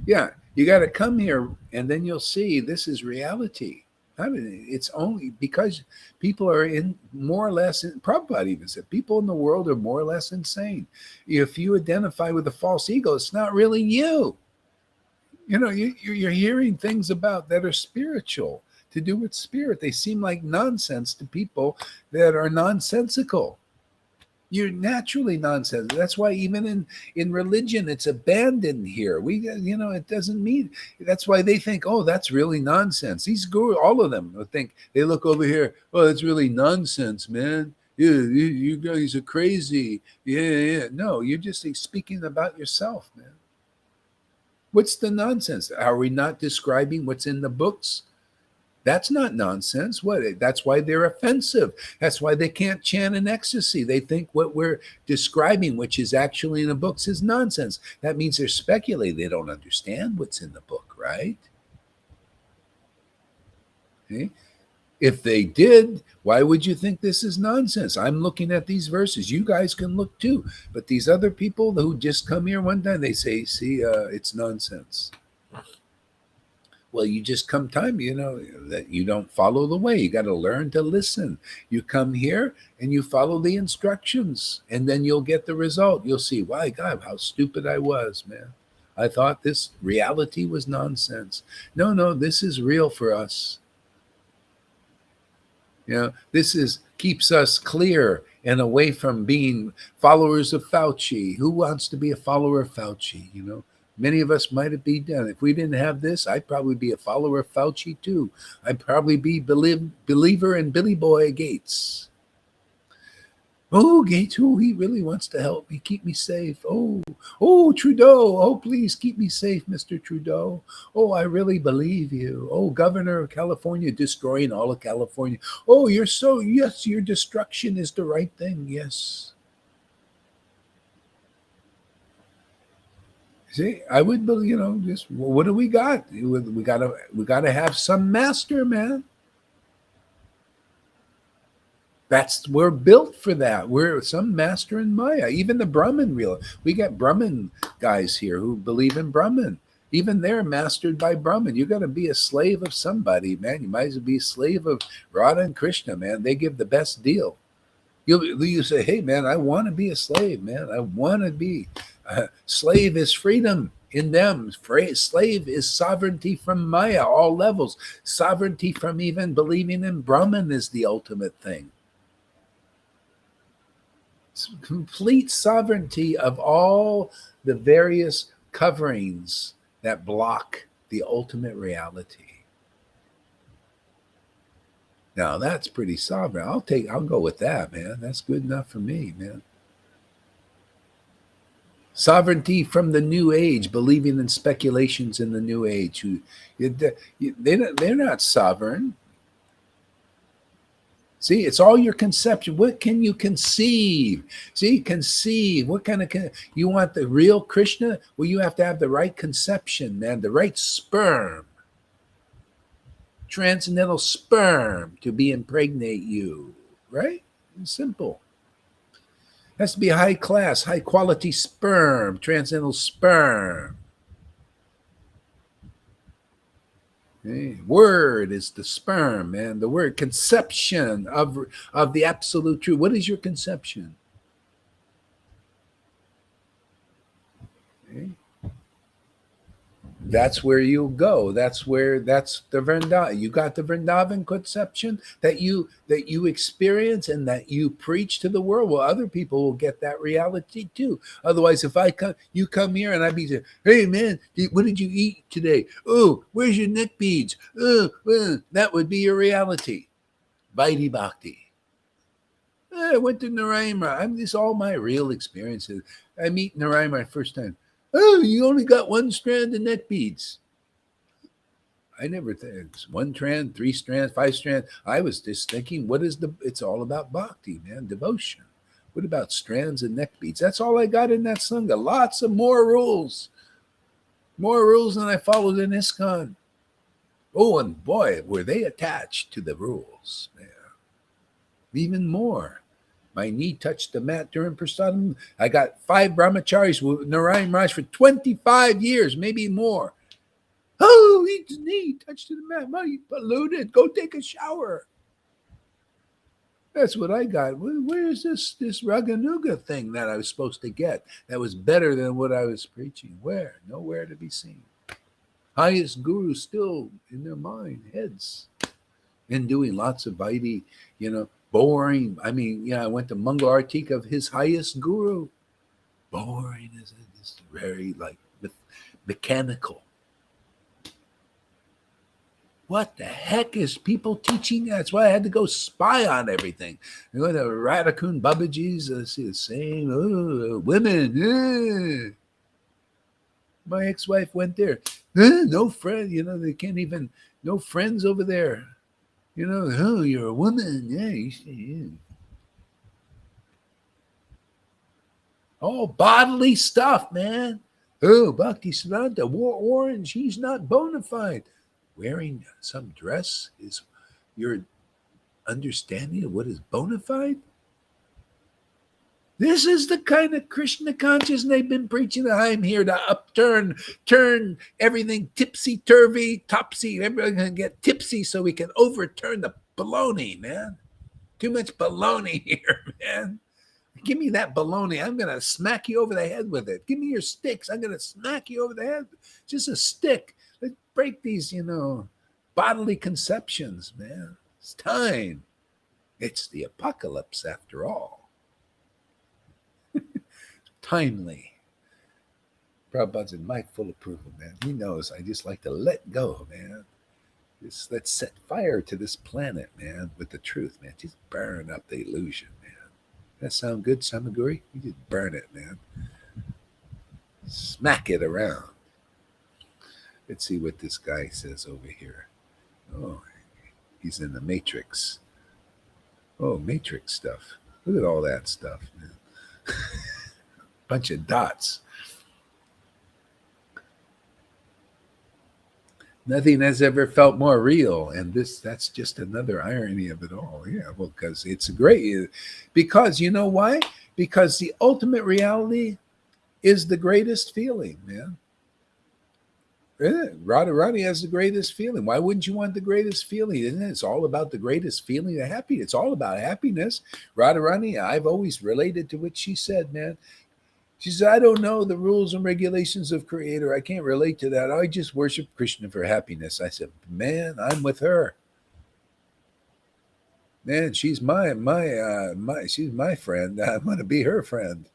Yeah, you got to come here, and then you'll see this is reality. I mean, it's only because people are in more or less. Prabhupada even said people in the world are more or less insane. If you identify with a false ego, it's not really you. You're hearing things about that are spiritual, to do with spirit. They seem like nonsense to people that are nonsensical. You're naturally nonsensical. That's why even in religion, it's abandoned here. It doesn't mean. That's why they think, oh, that's really nonsense. These gurus, all of them, think they look over here. Oh, that's really nonsense, man. Yeah, you guys are crazy. Yeah. No, you're just speaking about yourself, man. What's the nonsense? Are we not describing what's in the books? That's not nonsense. That's why they're offensive. That's why they can't chant in ecstasy. They think what we're describing, which is actually in the books, is nonsense. That means they're speculating. They don't understand what's in the book, right? Okay. If they did, why would you think this is nonsense? I'm looking at these verses. You guys can look too. But these other people who just come here one time, they say, see, it's nonsense. Well, you just come time, that you don't follow the way. You got to learn to listen. You come here and you follow the instructions, and then you'll get the result. You'll see, why, God, how stupid I was, man. I thought this reality was nonsense. No, this is real for us. This keeps us clear and away from being followers of Fauci. Who wants to be a follower of Fauci? Many of us might have been done. If we didn't have this, I'd probably be a follower of Fauci too. I'd probably be believer in Billy Boy Gates. Oh, Gates, he really wants to help me, keep me safe. Oh, Trudeau, please keep me safe, Mr. Trudeau. Oh, I really believe you. Oh, Governor of California, destroying all of California. Oh, yes, your destruction is the right thing, yes. See, I would believe, just what do we got? We gotta have some master, man. We're built for that. We're some master in Maya. Even the Brahmin we got Brahmin guys here who believe in Brahmin. Even they're mastered by Brahmin. You got to be a slave of somebody, man. You might as well be a slave of Radha and Krishna, man. They give the best deal. You say, hey, man, I want to be a slave, man. I want to be. Slave is freedom in them. Slave is sovereignty from Maya, all levels. Sovereignty from even believing in Brahman is the ultimate thing. Complete sovereignty of all the various coverings that block the ultimate reality. Now that's pretty sovereign. I'll go with that, man. That's good enough for me, man. Sovereignty from the New Age, believing in speculations in the New Age. They're not sovereign. See, it's all your conception. What can you conceive? See, conceive. What kind of you want the real Krishna? Well, you have to have the right conception, man, the right sperm. transcendental sperm to be impregnate you, right? It's simple. Has to be high class, high quality sperm, transcendental sperm. Okay? Word is the sperm, man. The word conception of the absolute truth. What is your conception? Okay? That's where you'll go. That's the Vrindavan. You got the Vrindavan conception that you experience and that you preach to the world. Well, other people will get that reality too. Otherwise, if you come here and I be saying, "Hey man, what did you eat today? Oh, where's your neck beads? Oh, that would be your reality." Vaidhi Bhakti. I went to Naraima. I'm this all my real experiences. I meet Naraima first time. Oh, you only got one strand of neck beads. I never think one strand, three strands, five strands. I was just thinking, it's all about bhakti, man, devotion. What about strands and neck beads? That's all I got in that sangha. Lots of more rules than I followed in ISKCON. Oh, and boy, were they attached to the rules, man. Even more. My knee touched the mat during prasadam. I got 5 brahmacharis with Narayan Raj for 25 years, maybe more. Oh, his knee touched the mat. Well, you polluted. Go take a shower. That's what I got. Where's this Raganuga thing that I was supposed to get that was better than what I was preaching? Where? Nowhere to be seen. Highest guru still in their heads, and doing lots of Vaidhi, boring. I mean, I went to Mangal Artik of his highest guru. Boring is it? It's very mechanical. What the heck is people teaching? That's why I had to go spy on everything. I go to Radhakund Babaji's, see the same women. My ex-wife went there. No friend, they can't even, no friends over there. Oh, you're a woman. Yeah. All bodily stuff, man. Oh, Bhakti Siddhanta wore orange. He's not bona fide. Wearing some dress is your understanding of what is bona fide? This is the kind of Krishna consciousness they've been preaching. I'm here to turn everything tipsy-turvy, topsy. Everybody's going to get tipsy so we can overturn the baloney, man. Too much baloney here, man. Give me that baloney. I'm going to smack you over the head with it. Give me your sticks. I'm going to smack you over the head. Just a stick. Let's break these, bodily conceptions, man. It's time. It's the apocalypse after all. Timely. Prabhupada's in my full approval, man. He knows I just like to let go, man. Just let's set fire to this planet, man, with the truth, man. Just burn up the illusion, man. That sound good, Samaguri? You just burn it, man. Smack it around. Let's see what this guy says over here. Oh, he's in the Matrix. Oh, Matrix stuff. Look at all that stuff, man. Bunch of dots. Nothing has ever felt more real. And that's just another irony of it all. Yeah, well, because it's great. Because you know why? Because the ultimate reality is the greatest feeling, man. Yeah, Radharani has the greatest feeling. Why wouldn't you want the greatest feeling? Isn't it? It's all about the greatest feeling of happiness. It's all about happiness. Radharani, I've always related to what she said, man. She said, I don't know the rules and regulations of Creator. I can't relate to that. I just worship Krishna for happiness. I said, man, I'm with her. Man, she's my she's my friend. I'm going to be her friend.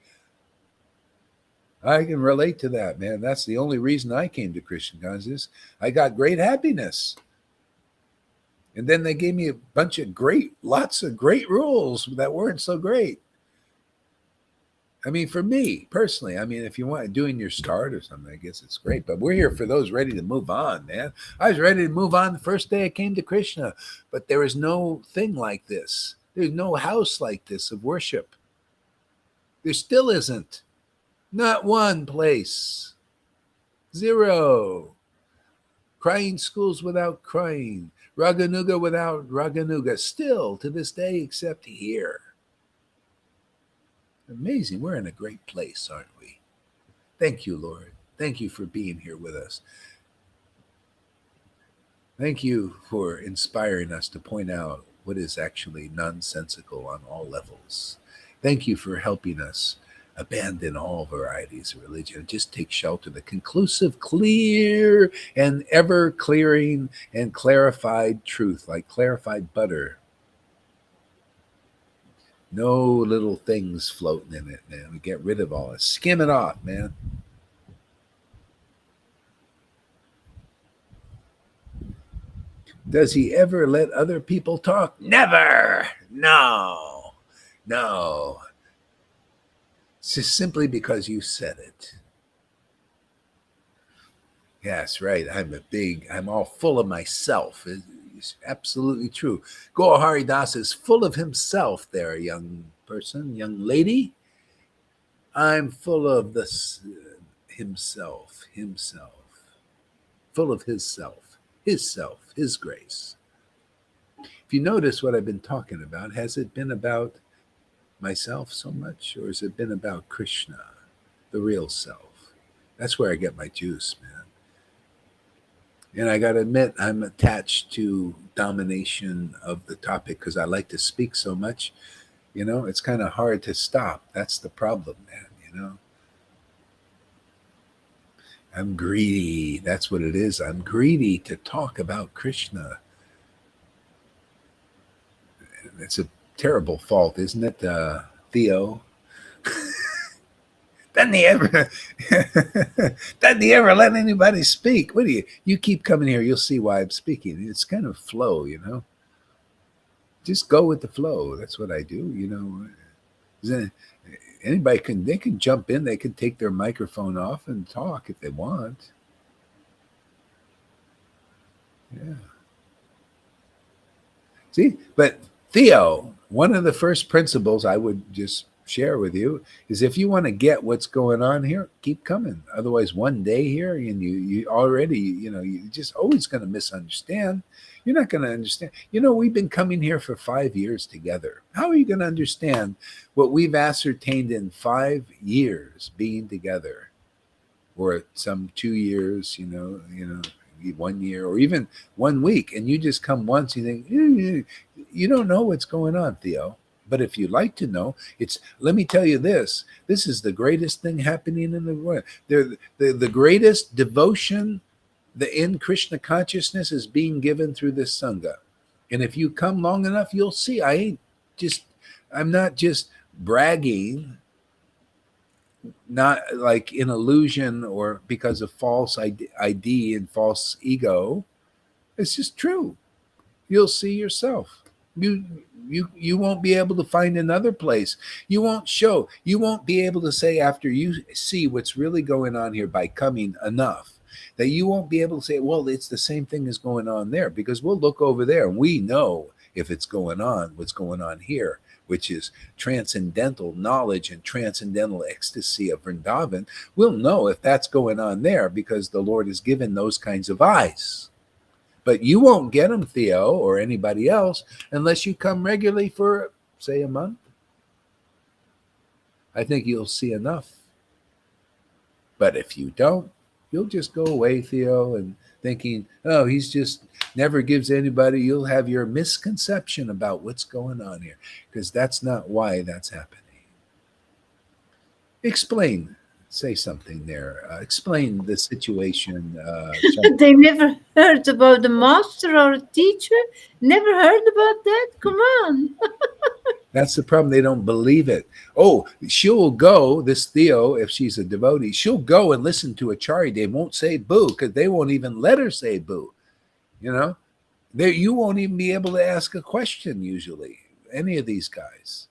I can relate to that, man. That's the only reason I came to Krishna consciousness. I got great happiness. And then they gave me a bunch of lots of great rules that weren't so great. I mean, for me personally, if you want doing your start or something, I guess it's great. But we're here for those ready to move on, man. I was ready to move on the first day I came to Krishna, but there is no thing like this. There's no house like this of worship. There still isn't. Not one place. Zero. crying schools without crying, Raganuga without Raganuga, still to this day, except here. Amazing. We're in a great place, aren't we? Thank you, Lord. Thank you for being here with us. Thank you for inspiring us to point out what is actually nonsensical on all levels. Thank you for helping us abandon all varieties of religion and just take shelter of the conclusive, clear, and ever clearing and clarified truth, like clarified butter. No little things floating in it, man. We get rid of all it. Skim it off, man. Does he ever let other people talk? Never. No. No. It's just simply because you said it. Yes, right. I'm all full of myself. It's absolutely true. Gohari Das is full of himself there, young person, young lady. I'm full of this himself, full of his self, his grace. If you notice what I've been talking about, has it been about myself so much, or has it been about Krishna, the real self? That's where I get my juice, man. And I got to admit, I'm attached to domination of the topic because I like to speak so much. It's kind of hard to stop. That's the problem, man. I'm greedy. That's what it is. I'm greedy to talk about Krishna. It's a terrible fault, isn't it, Theo? Doesn't he ever doesn't he ever let anybody speak? What do you keep coming here, you'll see why I'm speaking. It's kind of flow, Just go with the flow. That's what I do, Anybody can jump in, they can take their microphone off and talk if they want. Yeah. See, but Theo, one of the first principles I would just share with you is if you want to get what's going on here, keep coming. Otherwise, one day here, and you already, you're just always going to misunderstand. You're not going to understand. We've been coming here for 5 years together. How are you going to understand what we've ascertained in 5 years being together, or some 2 years, 1 year, or even 1 week, and you just come once, you think, you don't know what's going on, Theo. But if you'd like to know, let me tell you this is the greatest thing happening in the world. The greatest devotion in Krishna consciousness is being given through this Sangha. And if you come long enough, you'll see I'm not just bragging, not like in illusion or because of false ID and false ego. It's just true. You'll see yourself. You won't be able to find another place. You won't be able to say, after you see what's really going on here by coming enough, that you won't be able to say, well, it's the same thing as going on there, because we'll look over there and we know if it's going on, what's going on here, which is transcendental knowledge and transcendental ecstasy of Vrindavan. We'll know if that's going on there because the Lord has given those kinds of eyes. But you won't get them, Theo, or anybody else, unless you come regularly for, say, a month. I think you'll see enough. But if you don't, you'll just go away, Theo, and thinking, oh, he's just never gives anybody. You'll have your misconception about what's going on here, because that's not why that's happening. Explain. Say something there. Explain the situation. They never heard about the master or a teacher? Never heard about that? Come on. That's the problem. They don't believe it. Oh, she'll go, this Theo, if she's a devotee, she'll go and listen to a chari. They won't say boo because they won't even let her say boo. You won't even be able to ask a question usually, any of these guys.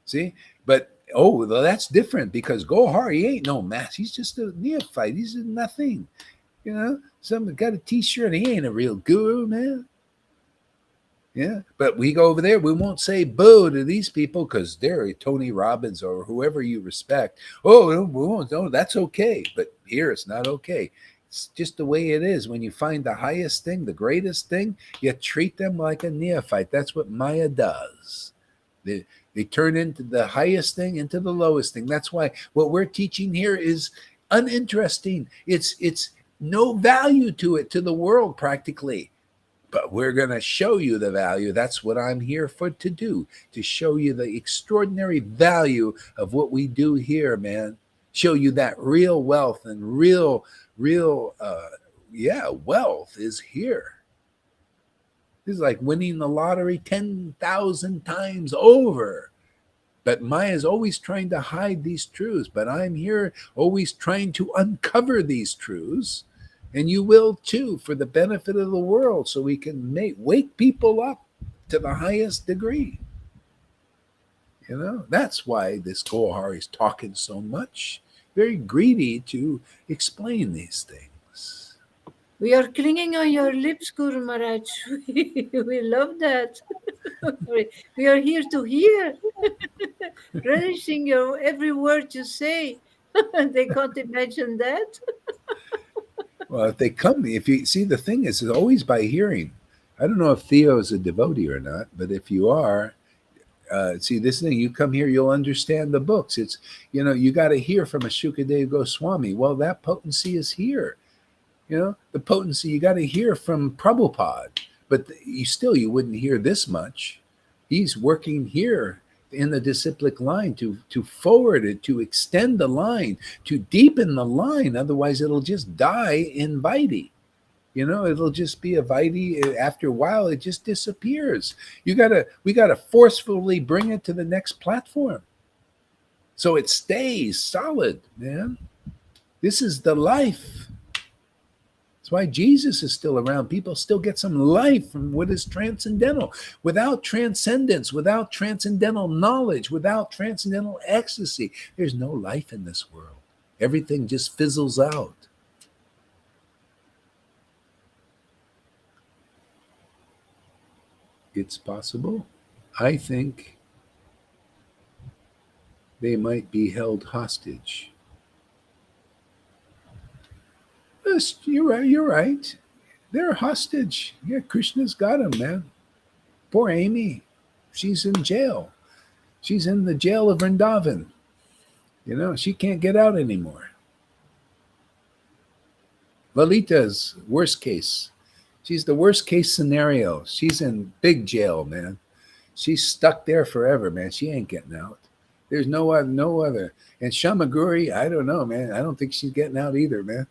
See? But well, that's different because Gohar, he ain't no master. He's just a neophyte. He's nothing. Someone got a t-shirt. He ain't a real guru, man. Yeah. But we go over there. We won't say boo to these people because they're Tony Robbins or whoever you respect. Oh, we won't. No, that's okay. But here it's not okay. It's just the way it is. When you find the highest thing, the greatest thing, you treat them like a neophyte. That's what Maya does. They turn into the highest thing into the lowest thing. That's why what we're teaching here is uninteresting. It's no value to it, to the world practically. But we're going to show you the value. That's what I'm here for to do, to show you the extraordinary value of what we do here, man. Show you that real wealth and real wealth is here. This is like winning the lottery 10,000 times over. But Maya is always trying to hide these truths. But I'm here always trying to uncover these truths. And you will too, for the benefit of the world, so we can wake people up to the highest degree. That's why this Gohar is talking so much. Very greedy to explain these things. We are clinging on your lips, Guru Maharaj. We love that. We are here to hear, relishing your every word you say. They can't imagine that. Well, if they come, if you see, the thing is always by hearing. I don't know if Theo is a devotee or not, but if you are, see this thing, you come here, you'll understand the books. It's, you got to hear from a Shukadeva Goswami. Well, that potency is here. The potency you got to hear from Prabhupada, but you wouldn't hear this much. He's working here in the disciplic line to forward it, to extend the line, to deepen the line. Otherwise, it'll just die in Vaidhi. It'll just be a Vaidhi. After a while, it just disappears. We gotta forcefully bring it to the next platform, so it stays solid, man. This is the life. That's why Jesus is still around. People still get some life from what is transcendental. Without transcendence, without transcendental knowledge, without transcendental ecstasy, there's no life in this world. Everything just fizzles out. It's possible. I think they might be held hostage. Yes, you're right. You're right. They're a hostage. Yeah, Krishna's got them, man. Poor Amy. She's in jail. She's in the jail of Vrindavan. She can't get out anymore. Lalita's worst case. She's the worst case scenario. She's in big jail, man. She's stuck there forever, man. She ain't getting out. There's no other. And Shamaguri, I don't know, man. I don't think she's getting out either, man.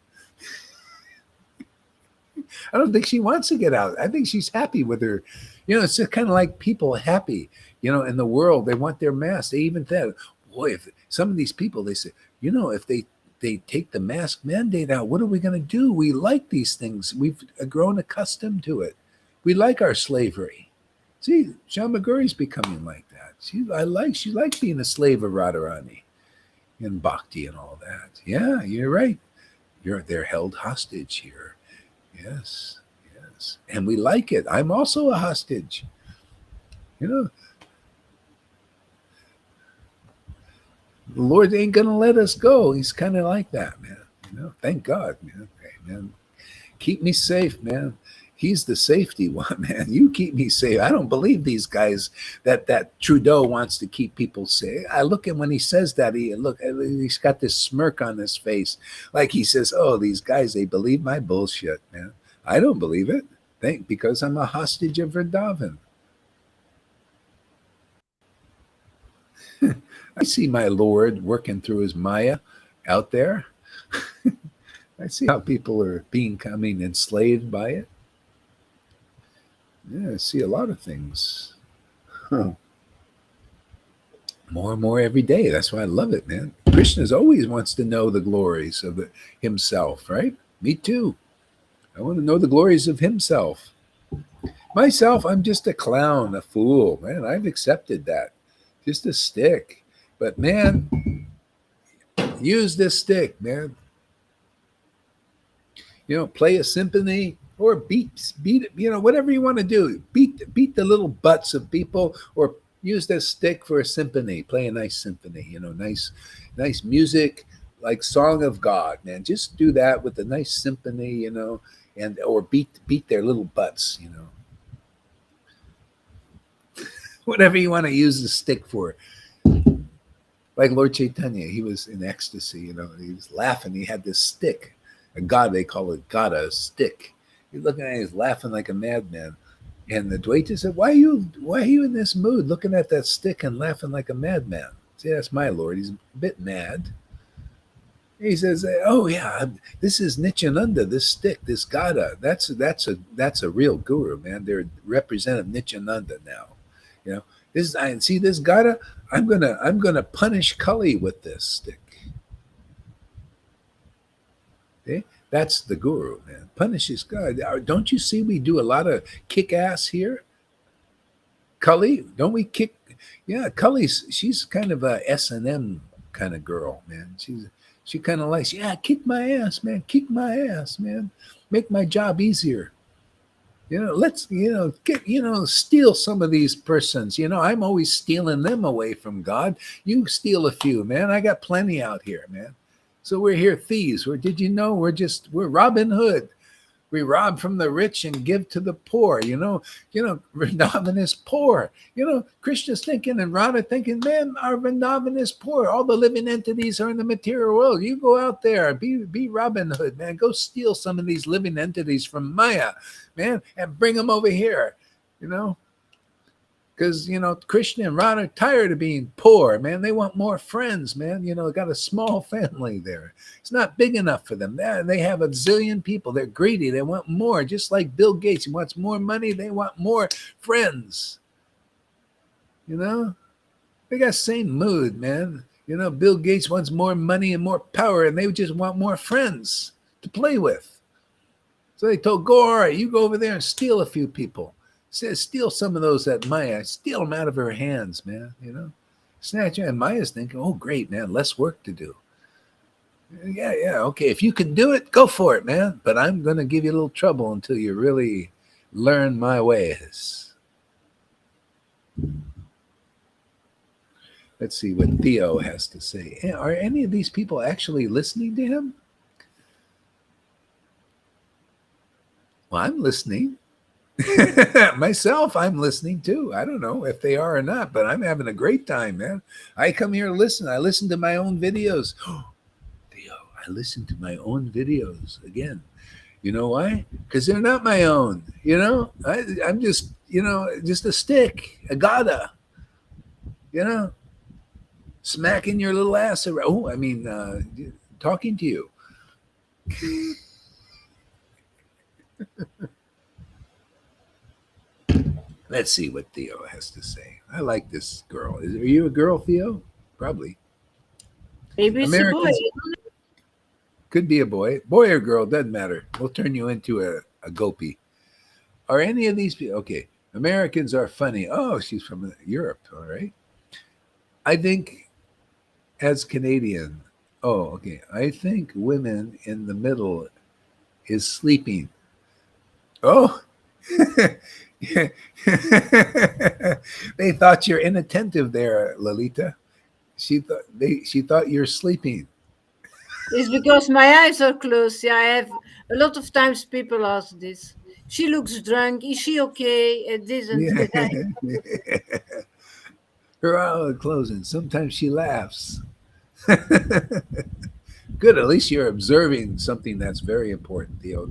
I don't think she wants to get out. I think she's happy with her. It's just kind of like people happy, in the world. They want their mask. They even said, boy, if some of these people, they say, if they take the mask mandate out, what are we going to do? We like these things. We've grown accustomed to it. We like our slavery. See, Shamaguri's becoming like that. She likes being a slave of Radharani and Bhakti and all that. Yeah, you're right. They're held hostage here. Yes. And we like it. I'm also a hostage. The Lord ain't going to let us go. He's kind of like that, man. Thank God, man. Okay, man. Keep me safe, man. He's the safety one, man. You keep me safe. I don't believe these guys that Trudeau wants to keep people safe. I look at when he says that, he's got this smirk on his face. Like he says, oh, these guys, they believe my bullshit, man. I don't believe it. Because I'm a hostage of Vrindavan. I see my Lord working through his Maya out there. I see how people are becoming enslaved by it. Yeah, I see a lot of things. More and more every day. That's why I love it, man. Krishna always wants to know the glories of himself, right? Me too. I want to know the glories of himself. Myself, I'm just a clown, a fool, man. I've accepted that. Just a stick. But man, use this stick, man. Play a symphony or beat it, whatever you want to do. Beat the little butts of people, or use this stick for a symphony. Play a nice symphony, nice music, like Song of God, man. Just do that with a nice symphony, and or beat their little butts. Whatever you want to use the stick for. Like Lord Chaitanya, he was in ecstasy. He was laughing. He had this stick, a god, they call it gada, a stick. He's looking at it, he's laughing like a madman. And the Dwaita said, why are you in this mood, looking at that stick and laughing like a madman? See, that's my Lord. He's a bit mad. He says, "Oh yeah, this is Nityananda. This stick, this Gada. That's a real guru, man. They're representative Nityananda now. You know, this I see this Gada. I'm gonna punish Kali with this stick. Okay, that's the guru, man. Punishes God. Don't you see? We do a lot of kick ass here. Kali, don't we kick? Yeah, she's kind of a S&M kind of girl, man. She kind of likes, yeah, kick my ass, man. Kick my ass, man. Make my job easier. Let's steal some of these persons. I'm always stealing them away from God. You steal a few, man. I got plenty out here, man. So we're here thieves. Did you know we're Robin Hood? We rob from the rich and give to the poor. Vrindavan is poor. Krishna's thinking and Radha thinking, man, our Vrindavan is poor. All the living entities are in the material world. You go out there, be Robin Hood, man. Go steal some of these living entities from Maya, man, and bring them over here, because Krishna and Radha are tired of being poor, man. They want more friends, man. Got a small family there. It's not big enough for them. They have a zillion people. They're greedy. They want more. Just like Bill Gates, he wants more money. They want more friends. They got same mood, man. Bill Gates wants more money and more power, and they just want more friends to play with. So they told, all right, you go over there and steal a few people. Says, steal some of those at Maya. Steal them out of her hands, man. Snatch her. And Maya's thinking, oh, great, man. Less work to do. Yeah. Okay. If you can do it, go for it, man. But I'm going to give you a little trouble until you really learn my ways. Let's see what Theo has to say. Are any of these people actually listening to him? Well, I'm listening. Myself, I'm listening too. I don't know if they are or not, but I'm having a great time, man. I come here to listen. I listen to my own videos. Theo, I listen to my own videos again. You know why? Because they're not my own. I'm just, just a stick, a gada. Smacking your little ass around. Oh, I mean, talking to you. Let's see what Theo has to say. I like this girl. Are you a girl, Theo? Probably. Maybe it's a boy. Could be a boy. Boy or girl, doesn't matter. We'll turn you into a gopi. Are any of these people... Okay, Americans are funny. Oh, she's from Europe. All right. I think as Canadian... Oh, okay. I think women in the middle is sleeping. Oh, they thought you're inattentive there, Lalita. She thought you're sleeping. It's because my eyes are closed. Yeah, I have a lot of times people ask this. She looks drunk. Is she okay? It isn't. Yeah. Her eyes are closing. Sometimes she laughs. Good. At least you're observing something that's very important, Theo.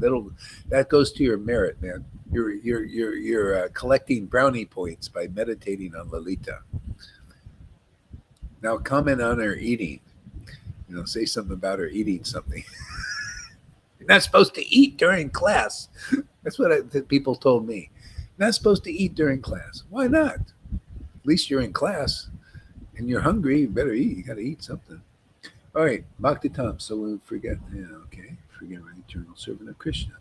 That goes to your merit, man. You're collecting brownie points by meditating on Lalita. Now comment on her eating. Say something about her eating something. You're not supposed to eat during class. That's what people told me. You're not supposed to eat during class. Why not? At least you're in class and you're hungry. You better eat. You got to eat something. All right, Bhakti Tam. So we forget. Yeah, okay. Forget an eternal servant of Krishna.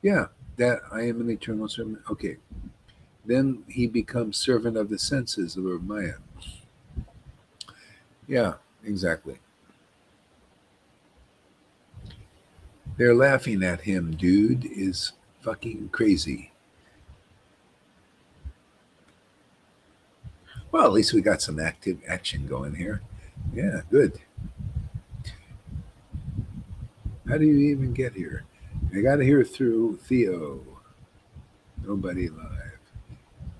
Yeah, that I am an eternal servant. Okay. Then he becomes servant of the senses of Maya. Yeah, exactly. They're laughing at him. Dude is fucking crazy. Well, at least we got some active action going here. Yeah, good. How do you even get here? I got here through Theo. Nobody live.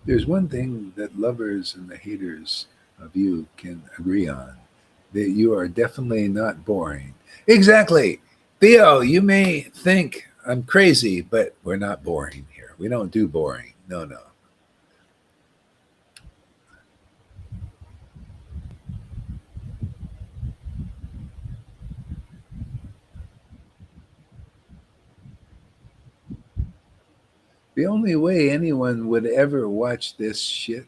There's one thing that lovers and the haters of you can agree on, that you are definitely not boring. Exactly. Theo, you may think I'm crazy, but we're not boring here. We don't do boring. No, no. The only way anyone would ever watch this shit,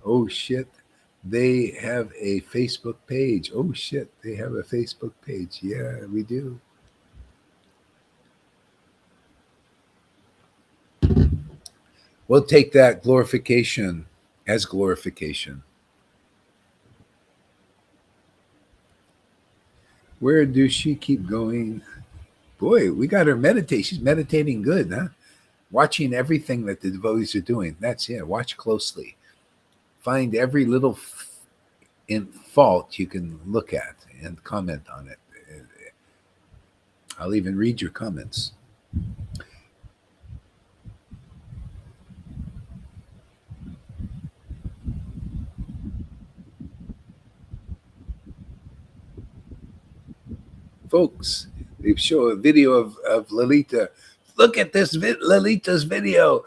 oh shit, they have a Facebook page. Oh shit, they have a Facebook page. Yeah, we do. We'll take that glorification as glorification. Where does she keep going? Boy, we got her meditate. She's meditating good, huh? Watching everything that the devotees are doing. That's it. Watch closely. Find every little in fault you can look at and comment on it. I'll even read your comments. Folks, they show a video of Lalita. Look at this Lalita's video.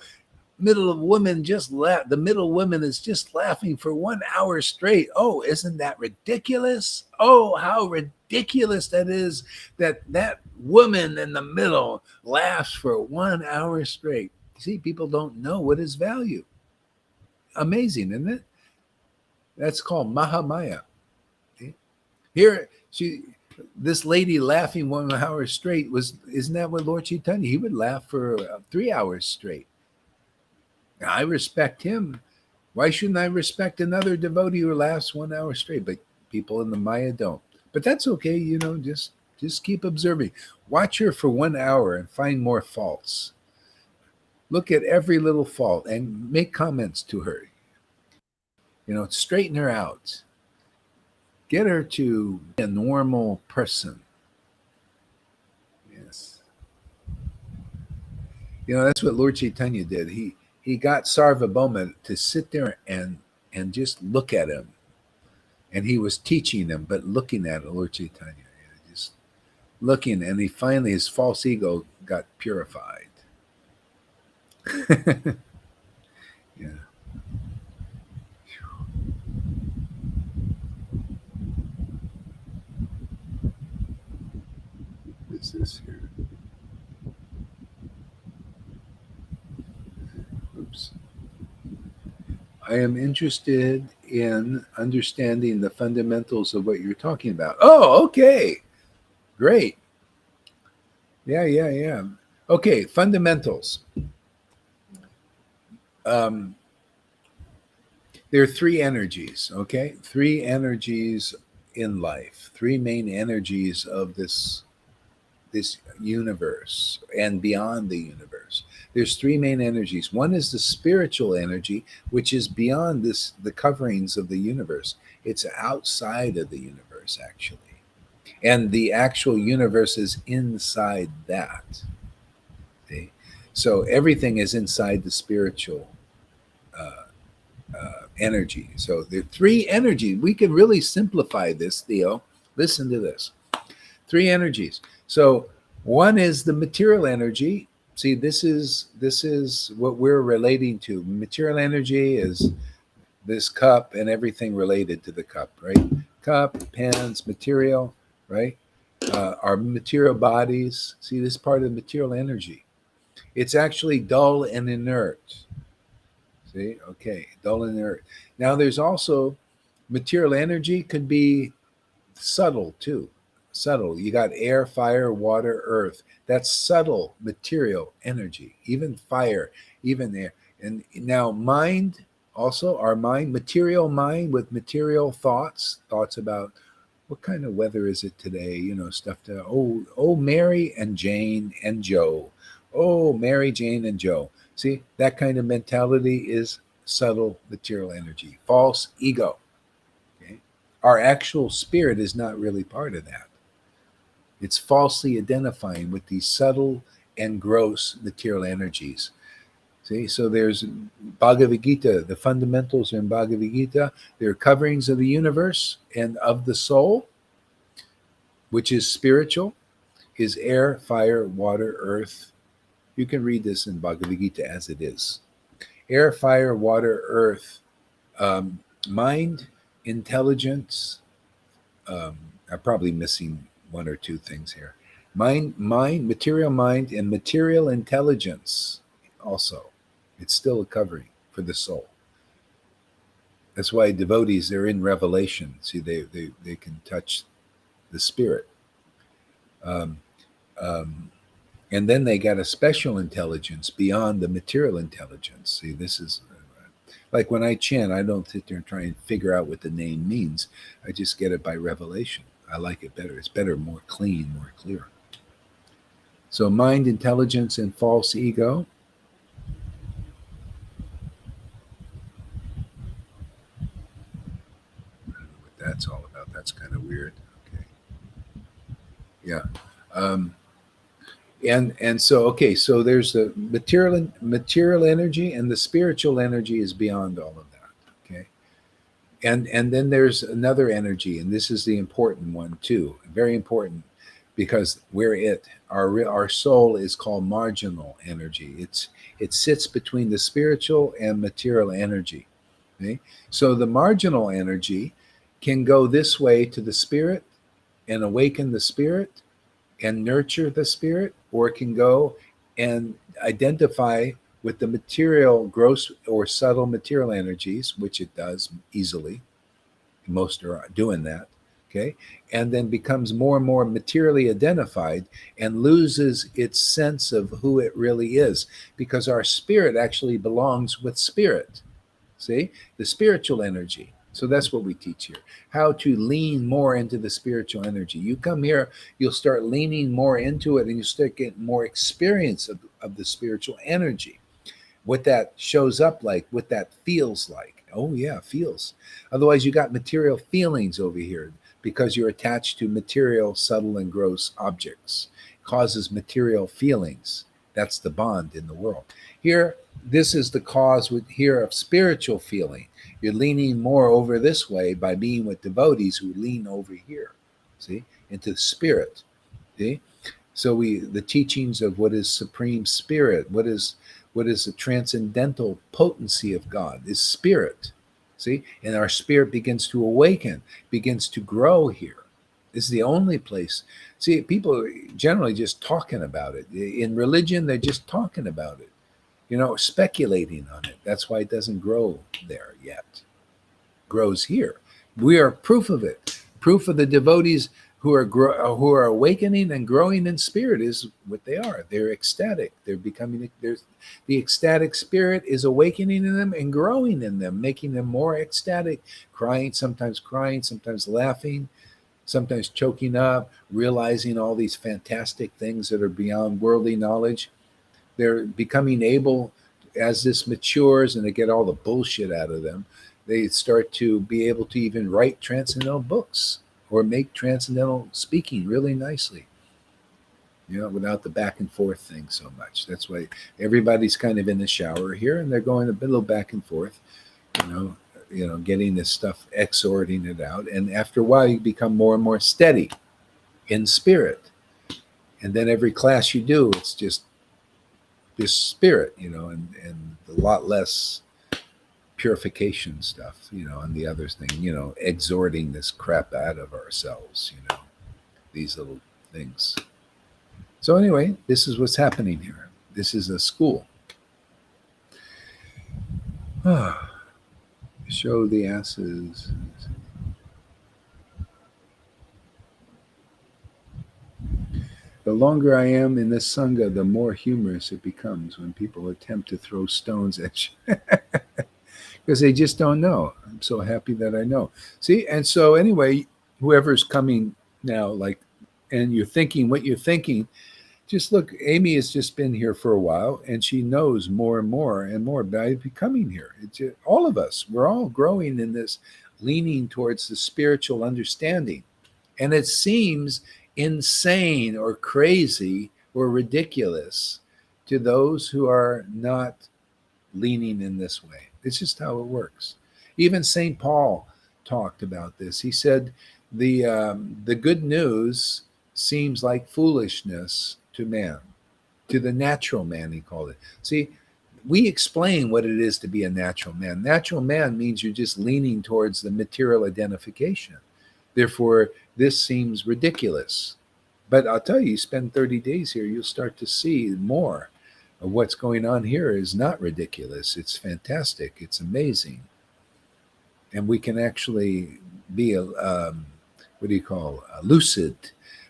Middle woman just laugh. The middle woman is just laughing for 1 hour straight. Oh, isn't that ridiculous? Oh, how ridiculous that is, that that woman in the middle laughs for 1 hour straight. See, people don't know what is value. Amazing, isn't it? That's called Mahamaya. See? Here, this lady laughing 1 hour straight was, isn't that what Lord Chaitanya? He would laugh for 3 hours straight. Now, I respect him. Why shouldn't I respect another devotee who laughs 1 hour straight? But people in the Maya don't. But that's okay, just keep observing. Watch her for 1 hour and find more faults. Look at every little fault and make comments to her. Straighten her out. Get her to be a normal person. Yes. That's what Lord Chaitanya did. He got Sarvabhauma to sit there and just look at him. And he was teaching him, but looking at Lord Chaitanya, just looking, and he finally, his false ego got purified. Yeah. What's this here? Oops. I am interested in understanding the fundamentals of what you're talking about. Oh, okay. Great. Yeah, yeah, yeah. Okay, fundamentals. Um, there are three energies, okay? Three energies in life, three main energies of this universe and beyond the universe. There's three main energies. One is the spiritual energy, which is beyond the coverings of the universe. It's outside of the universe, actually. And the actual universe is inside that. See? So everything is inside the spiritual uh, energy. So there are three energies. We can really simplify this, Theo. Listen to this. Three energies. So one is the material energy. See, this is what we're relating to. Material energy is this cup and everything related to the cup, right? Cup, pens, material, right? Our material bodies. See, this is part of the material energy. It's actually dull and inert. See, okay, dull and inert. Now, there's also material energy could be subtle too. Subtle. You got air, fire, water, earth. That's subtle material energy. Even fire, even air. And now mind, also our mind, material mind with material thoughts about what kind of weather is it today? Stuff to oh Mary and Jane and Joe. Oh, Mary, Jane, and Joe. See, that kind of mentality is subtle material energy. False ego. Okay. Our actual spirit is not really part of that. It's falsely identifying with these subtle and gross material energies. See, so there's Bhagavad Gita. The fundamentals are in Bhagavad Gita. They're coverings of the universe and of the soul, which is spiritual, is air, fire, water, earth. You can read this in Bhagavad Gita as it is. Air, fire, water, earth, mind, intelligence. I'm probably missing one or two things here. Material mind, and material intelligence also. It's still a covering for the soul. That's why devotees, they're in revelation. See, they can touch the spirit. Um, um, and then they got a special intelligence beyond the material intelligence. See, this is like when I chant, I don't sit there and try and figure out what the name means. I just get it by revelation. I like it better. It's better, more clean, more clear. So mind, intelligence, and false ego. I don't know what that's all about. That's kind of weird. Okay. Yeah. Um, and so okay, so there's the material energy, and the spiritual energy is beyond all of that. Okay. And then there's another energy, and this is the important one too, very important, because our soul is called marginal energy. It sits between the spiritual and material energy. Okay? So the marginal energy can go this way to the spirit and awaken the spirit and nurture the spirit, or it can go and identify with the material, gross or subtle material energies, which it does easily. Most are doing that. Okay. And then becomes more and more materially identified and loses its sense of who it really is, because our spirit actually belongs with spirit. See, the spiritual energy. So that's what we teach here, how to lean more into the spiritual energy. You come here, you'll start leaning more into it, and you start getting more experience of the spiritual energy, what that shows up like, what that feels like. Oh, yeah, feels. Otherwise, you got material feelings over here because you're attached to material, subtle, and gross objects. It causes material feelings. That's the bond in the world. Here, this is the cause here of spiritual feeling. You're leaning more over this way by being with devotees who lean over here, see, into the spirit. See? So the teachings of what is supreme spirit, what is the transcendental potency of God is spirit. See? And our spirit begins to awaken, begins to grow here. This is the only place. See, people are generally just talking about it. In religion, they're just talking about it, speculating on it. That's why it doesn't grow there yet. It grows here. We are proof of it. Proof of the devotees who are awakening and growing in spirit is what they are. They're ecstatic. They're becoming. The ecstatic spirit is awakening in them and growing in them, making them more ecstatic, crying, sometimes laughing, sometimes choking up, realizing all these fantastic things that are beyond worldly knowledge. They're becoming able, as this matures and they get all the bullshit out of them, they start to be able to even write transcendental books or make transcendental speaking really nicely, without the back and forth thing so much. That's why everybody's kind of in the shower here, and they're going a little back and forth, getting this stuff, exhorting it out. And after a while, you become more and more steady in spirit. And then every class you do, it's just this spirit, and a lot less purification stuff, and the other thing, exhorting this crap out of ourselves, these little things. So anyway, this is what's happening here. This is a school. Show the asses. The longer I am in this sangha, the more humorous it becomes when people attempt to throw stones at you. Because they just don't know. I'm so happy that I know. See, and so anyway, whoever's coming now, and you're thinking what you're thinking, just look, Amy has just been here for a while, and she knows more and more and more by becoming here. All of us, we're all growing in this, leaning towards the spiritual understanding. And it seems insane or crazy or ridiculous to those who are not leaning in this way. It's just how it works. Even St. Paul talked about this. He said the good news seems like foolishness to man, to the natural man, he called it. See, we explain what it is to be a natural man. Natural man means you're just leaning towards the material identification. Therefore, this seems ridiculous. But I'll tell you, you spend 30 days here, you'll start to see more of what's going on here is not ridiculous. It's fantastic. It's amazing. And we can actually be, what do you call, lucid,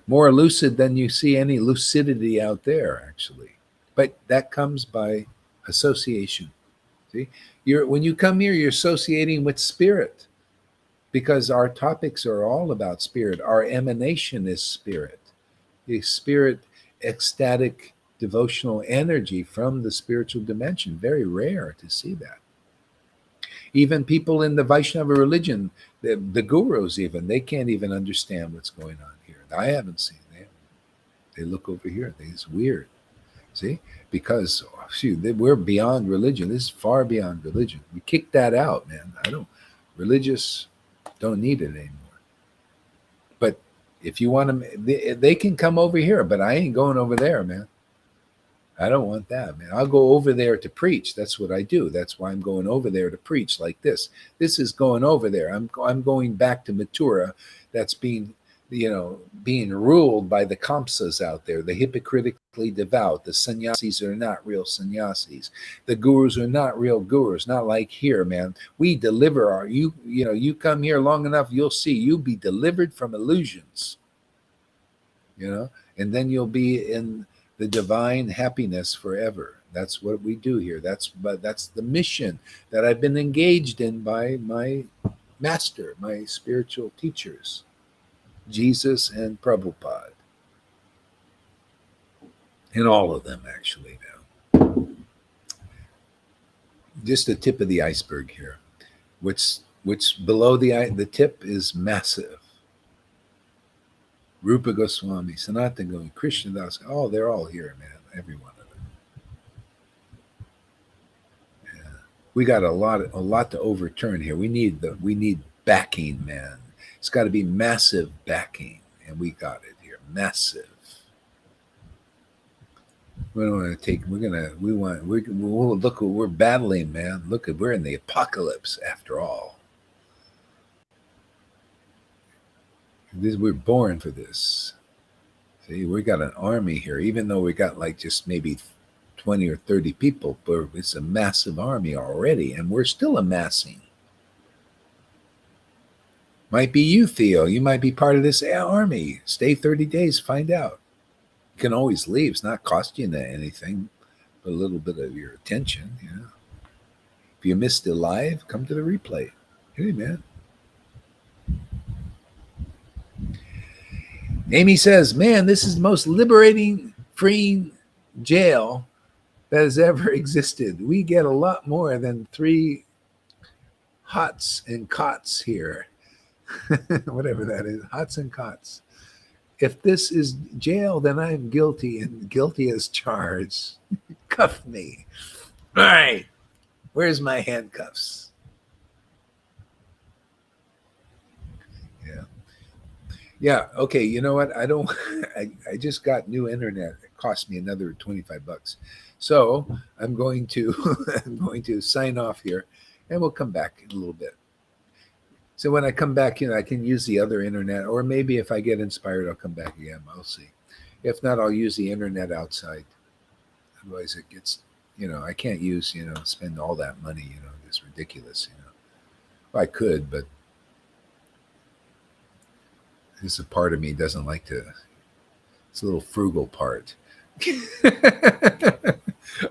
more lucid than you see any lucidity out there, actually. But that comes by association. See, when you come here, you're associating with spirit because our topics are all about spirit. Our emanation is spirit. The spirit, ecstatic, devotional energy from the spiritual dimension. Very rare to see that. Even people in the Vaishnava religion, the gurus, even they can't even understand what's going on here. I haven't seen them. They look over here. It's weird. See, because we're beyond religion. This is far beyond religion. We kicked that out, man. Religious don't need it anymore. But if you want to, they can come over here, but I ain't going over there, man. I don't want that, man. I'll go over there to preach. That's what I do. That's why I'm going over there to preach like this. This is going over there. I'm going back to Mathura. That's being ruled by the Kamsas out there, the hypocritically devout. The sannyasis are not real sannyasis. The gurus are not real gurus. Not like here, man. We deliver you come here long enough, you'll see. You'll be delivered from illusions. And then you'll be in the divine happiness forever. That's what we do here. That's the mission that I've been engaged in by my master, my spiritual teachers, Jesus and Prabhupada. And all of them, actually, now. Just the tip of the iceberg here. Which below the tip is massive. Rupa Goswami, Sanatana Goswami, Krishna Das, they're all here, man. Every one of them. Yeah. We got a lot to overturn here. We need backing, man. It's got to be massive backing, and we got it here. Massive. We don't want to take. We're battling, man. We're in the apocalypse after all. We're born for this. See, we got an army here, even though we got like just maybe 20 or 30 people, but it's a massive army already, and we're still amassing. Might be you, Theo. You might be part of this army. Stay 30 days, find out. You can always leave. It's not costing you anything, but a little bit of your attention. If you missed it live, come to the replay. Hey, man. Amy says, man, this is the most liberating, freeing jail that has ever existed. We get a lot more than 3 hots and cots here. Whatever that is, hots and cots. If this is jail, then I'm guilty and guilty as charged. Cuff me. All right. Where's my handcuffs? Yeah. Okay. You know what? I just got new internet. It cost me another $25. So I'm going to sign off here, and we'll come back in a little bit. So when I come back, I can use the other internet, or maybe if I get inspired, I'll come back again. I'll see. If not, I'll use the internet outside. Otherwise it gets, I can't use, spend all that money, it's ridiculous, Well, I could, but this is a part of me doesn't like to. It's a little frugal part.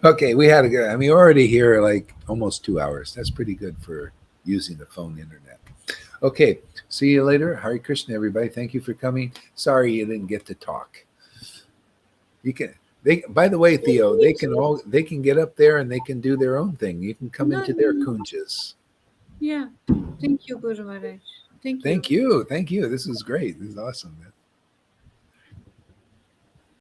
Okay, we had a good. We're already here like almost 2 hours. That's pretty good for using the phone internet. Okay, see you later. Hare Krishna, everybody. Thank you for coming. Sorry you didn't get to talk. You can. By the way, Theo, they can get up there and they can do their own thing. You can come into their kunjas. Yeah. Thank you, Guru Maharaj. Thank you. Thank you. Thank you. This is great. This is awesome, man.